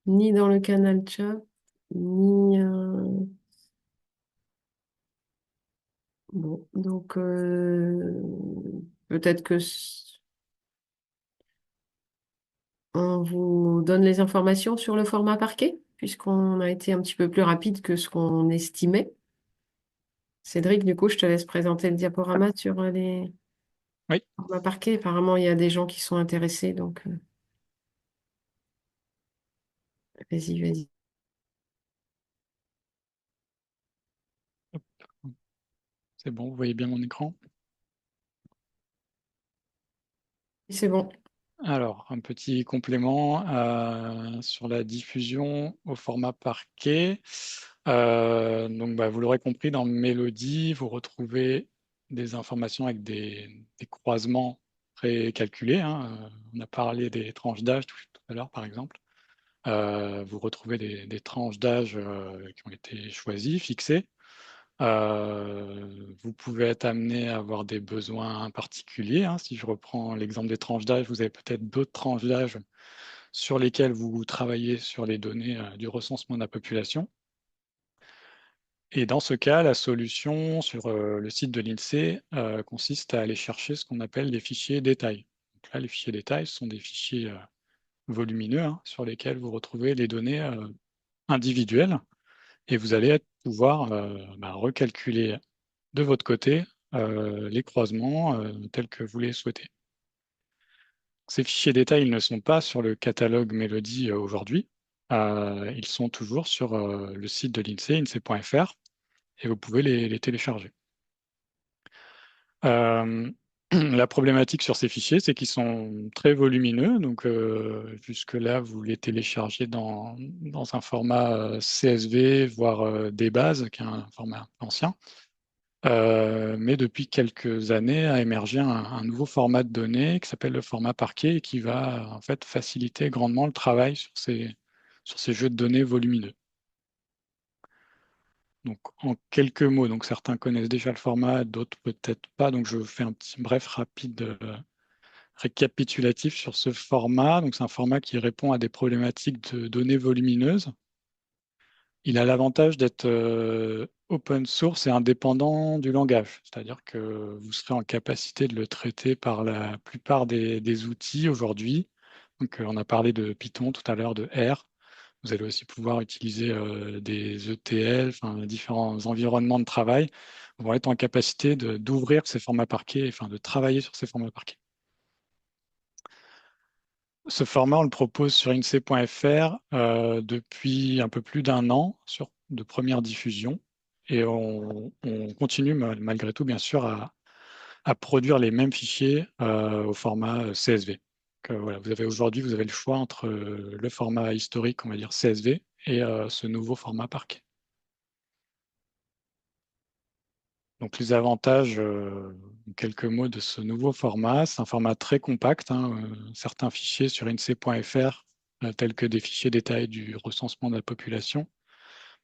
Ni dans le canal chat, ni... Bon, donc peut-être que on vous donne les informations sur le format parquet, puisqu'on a été un petit peu plus rapide que ce qu'on estimait. Cédric, du coup, je te laisse présenter le diaporama sur les Oui, formats parquet. Apparemment, il y a des gens qui sont intéressés, donc vas-y, vas-y. c'est bon, vous voyez bien mon écran. C'est bon. Alors, un petit complément sur la diffusion au format parquet. Donc, vous l'aurez compris, dans Mélodie, vous retrouvez des informations avec des croisements précalculés, hein. On a parlé des tranches d'âge tout à l'heure, par exemple. Vous retrouvez des tranches d'âge qui ont été choisies, fixées. Vous pouvez être amené à avoir des besoins particuliers, hein. Si je reprends l'exemple des tranches d'âge, vous avez peut-être d'autres tranches d'âge sur lesquelles vous travaillez sur les données du recensement de la population. Et dans ce cas, la solution sur le site de l'INSEE consiste à aller chercher ce qu'on appelle les fichiers détails. Donc là, les fichiers détails sont des fichiers volumineux, hein, sur lesquels vous retrouvez les données individuelles et vous allez pouvoir recalculer de votre côté les croisements tels que vous les souhaitez. Ces fichiers détails, ils ne sont pas sur le catalogue Mélodie aujourd'hui. Ils sont toujours sur le site de l'INSEE, insee.fr, et vous pouvez les télécharger. La problématique sur ces fichiers, c'est qu'ils sont très volumineux. Donc, jusque-là, vous les téléchargez dans un format CSV, voire des bases, qui est un format ancien. Mais depuis quelques années a émergé un nouveau format de données qui s'appelle le format parquet et qui va en fait faciliter grandement le travail sur ces jeux de données volumineux. Donc en quelques mots, donc certains connaissent déjà le format, d'autres peut-être pas. Donc je fais un petit bref rapide récapitulatif sur ce format. Donc c'est un format qui répond à des problématiques de données volumineuses. Il a l'avantage d'être open source et indépendant du langage, c'est-à-dire que vous serez en capacité de le traiter par la plupart des outils aujourd'hui. Donc, on a parlé de Python tout à l'heure, de R. Vous allez aussi pouvoir utiliser des ETL, enfin, différents environnements de travail vont être en capacité d'ouvrir ces formats parquets, enfin, de travailler sur ces formats parquets. Ce format, on le propose sur INSEE.fr depuis un peu plus d'un an de première diffusion. Et on continue malgré tout, bien sûr, à produire les mêmes fichiers au format CSV. Donc, voilà, aujourd'hui, vous avez le choix entre le format historique, on va dire CSV, et ce nouveau format parquet. Donc les avantages, en quelques mots, de ce nouveau format, c'est un format très compact, hein, certains fichiers sur INSEE.fr, tels que des fichiers détaillés du recensement de la population,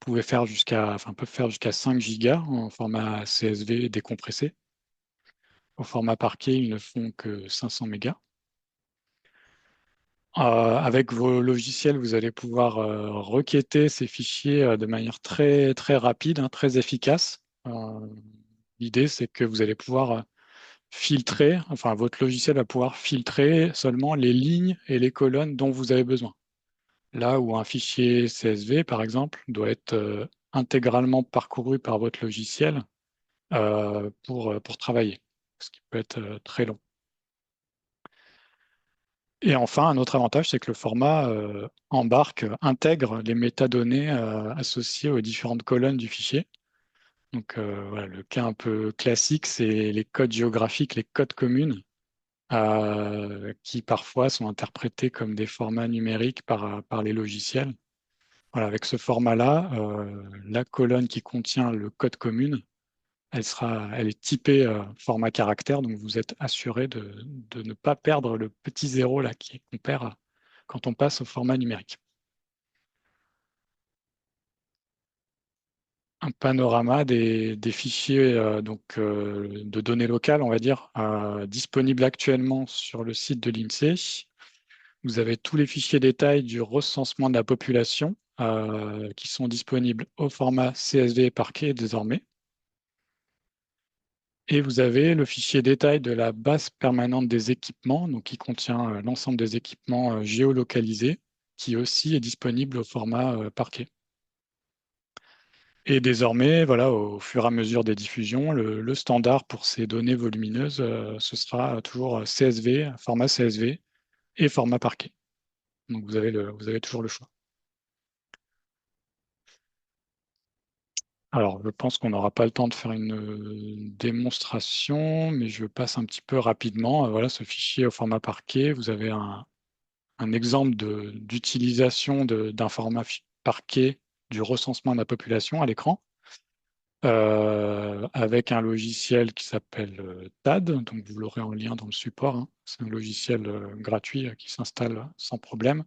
peuvent faire jusqu'à 5 gigas en format CSV décompressé. Au format parquet, ils ne font que 500 mégas. Avec vos logiciels, vous allez pouvoir requêter ces fichiers de manière très, très rapide, hein, très efficace. L'idée, c'est que vous allez pouvoir filtrer, enfin votre logiciel va pouvoir filtrer seulement les lignes et les colonnes dont vous avez besoin. Là où un fichier CSV, par exemple, doit être intégralement parcouru par votre logiciel pour travailler, ce qui peut être très long. Et enfin, un autre avantage, c'est que le format intègre les métadonnées associées aux différentes colonnes du fichier. Donc voilà, le cas un peu classique, c'est les codes géographiques, les codes communes, qui parfois sont interprétés comme des formats numériques par les logiciels. Voilà, avec ce format-là, la colonne qui contient le code commune, elle est typée format caractère, donc vous êtes assuré de ne pas perdre le petit zéro là qu'on perd quand on passe au format numérique. Un panorama des fichiers de données locales, on va dire, disponibles actuellement sur le site de l'INSEE. Vous avez tous les fichiers détails du recensement de la population qui sont disponibles au format CSV parquet désormais. Et vous avez le fichier détail de la base permanente des équipements, donc qui contient l'ensemble des équipements géolocalisés, qui aussi est disponible au format parquet. Et désormais, voilà, au fur et à mesure des diffusions, le standard pour ces données volumineuses, ce sera toujours CSV, format CSV et format parquet. Donc vous avez toujours le choix. Alors, je pense qu'on n'aura pas le temps de faire une démonstration, mais je passe un petit peu rapidement. Voilà, ce fichier au format parquet, vous avez un exemple d'utilisation d'un format parquet du recensement de la population à l'écran, avec un logiciel qui s'appelle TAD, donc vous l'aurez en lien dans le support, hein. C'est un logiciel gratuit qui s'installe sans problème.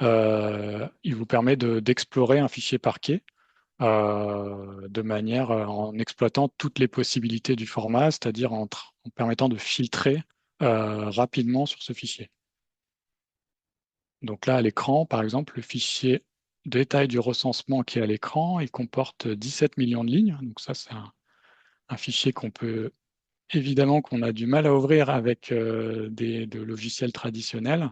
Il vous permet d'explorer un fichier parquet de manière en exploitant toutes les possibilités du format, c'est-à-dire en permettant de filtrer rapidement sur ce fichier. Donc là, à l'écran, par exemple, le fichier détail du recensement qui est à l'écran, il comporte 17 millions de lignes. Donc ça, c'est un fichier qu'on a du mal à ouvrir avec de logiciels traditionnels.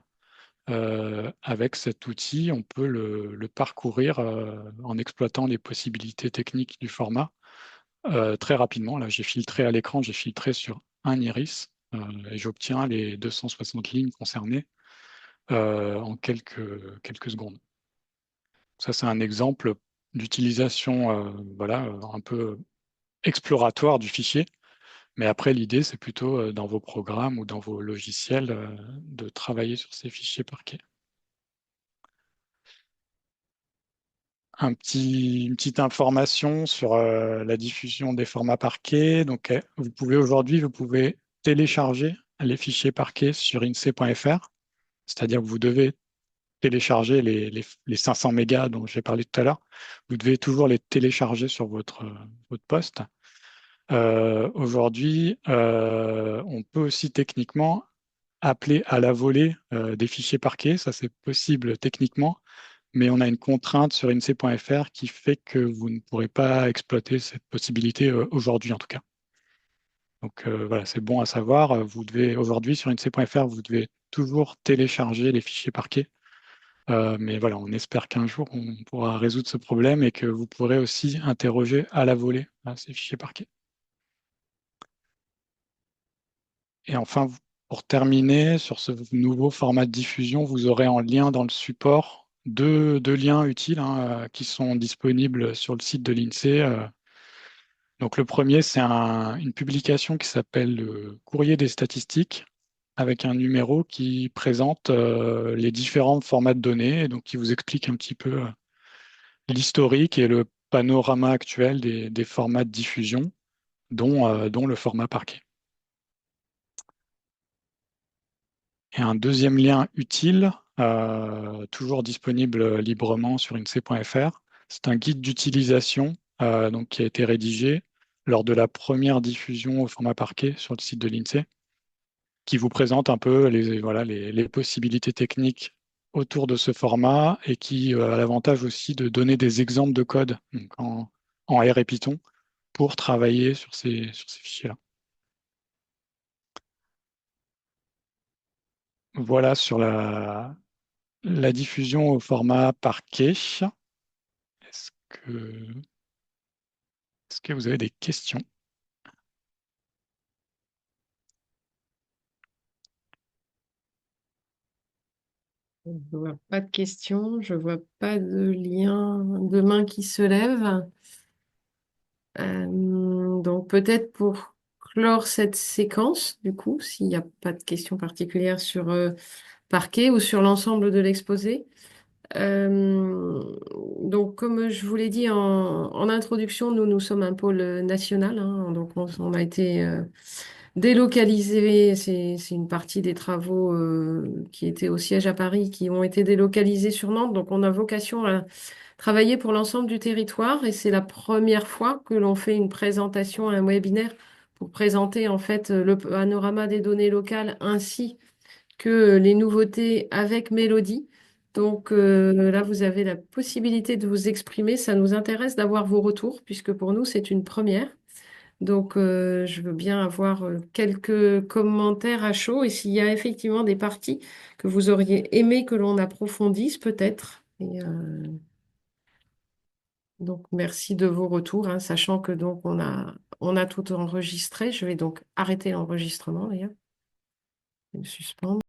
Avec cet outil, on peut le parcourir en exploitant les possibilités techniques du format très rapidement. Là, j'ai filtré à l'écran, j'ai filtré sur un iris et j'obtiens les 260 lignes concernées en quelques secondes. Ça, c'est un exemple d'utilisation voilà, un peu exploratoire du fichier. Mais après, l'idée, c'est plutôt dans vos programmes ou dans vos logiciels de travailler sur ces fichiers parquets. Une petite information sur la diffusion des formats parquets. Donc, vous pouvez télécharger les fichiers parquets sur INSEE.fr, c'est-à-dire que vous devez télécharger les 500 mégas dont j'ai parlé tout à l'heure. Vous devez toujours les télécharger sur votre poste. Aujourd'hui, on peut aussi techniquement appeler à la volée des fichiers parquets. Ça, c'est possible techniquement, mais on a une contrainte sur INSEE.fr qui fait que vous ne pourrez pas exploiter cette possibilité aujourd'hui en tout cas. Donc voilà, c'est bon à savoir. Aujourd'hui sur INSEE.fr, vous devez toujours télécharger les fichiers parquets Mais voilà, on espère qu'un jour, on pourra résoudre ce problème et que vous pourrez aussi interroger à la volée ces fichiers parquet. Et enfin, pour terminer, sur ce nouveau format de diffusion, vous aurez en lien dans le support deux liens utiles qui sont disponibles sur le site de l'INSEE. Donc le premier, c'est une publication qui s'appelle le Courrier des statistiques, avec un numéro qui présente les différents formats de données, et donc qui vous explique un petit peu l'historique et le panorama actuel des formats de diffusion, dont le format parquet. Et un deuxième lien utile, toujours disponible librement sur INSEE.fr, c'est un guide d'utilisation donc, qui a été rédigé lors de la première diffusion au format parquet sur le site de l'INSEE, qui vous présente un peu les possibilités techniques autour de ce format et qui a l'avantage aussi de donner des exemples de code donc en R et Python pour travailler sur ces fichiers-là. Voilà sur la diffusion au format parquet. Est-ce que vous avez des questions? Je ne vois pas de questions, je vois pas de lien de main qui se lève. Donc peut-être pour clore cette séquence, du coup, s'il n'y a pas de questions particulières sur Parquet ou sur l'ensemble de l'exposé. Euh, donc comme je vous l'ai dit en introduction, nous sommes un pôle national, hein, donc on a été délocalisé. C'est une partie des travaux qui étaient au siège à Paris qui ont été délocalisés sur Nantes. Donc on a vocation à travailler pour l'ensemble du territoire et c'est la première fois que l'on fait une présentation, un webinaire pour présenter en fait le panorama des données locales ainsi que les nouveautés avec Mélodie. Donc là, vous avez la possibilité de vous exprimer. Ça nous intéresse d'avoir vos retours puisque pour nous, c'est une première. Donc je veux bien avoir quelques commentaires à chaud et s'il y a effectivement des parties que vous auriez aimé que l'on approfondisse peut-être. Donc, merci de vos retours, hein, sachant que donc on a tout enregistré. Je vais donc arrêter l'enregistrement, d'ailleurs, et le suspendre.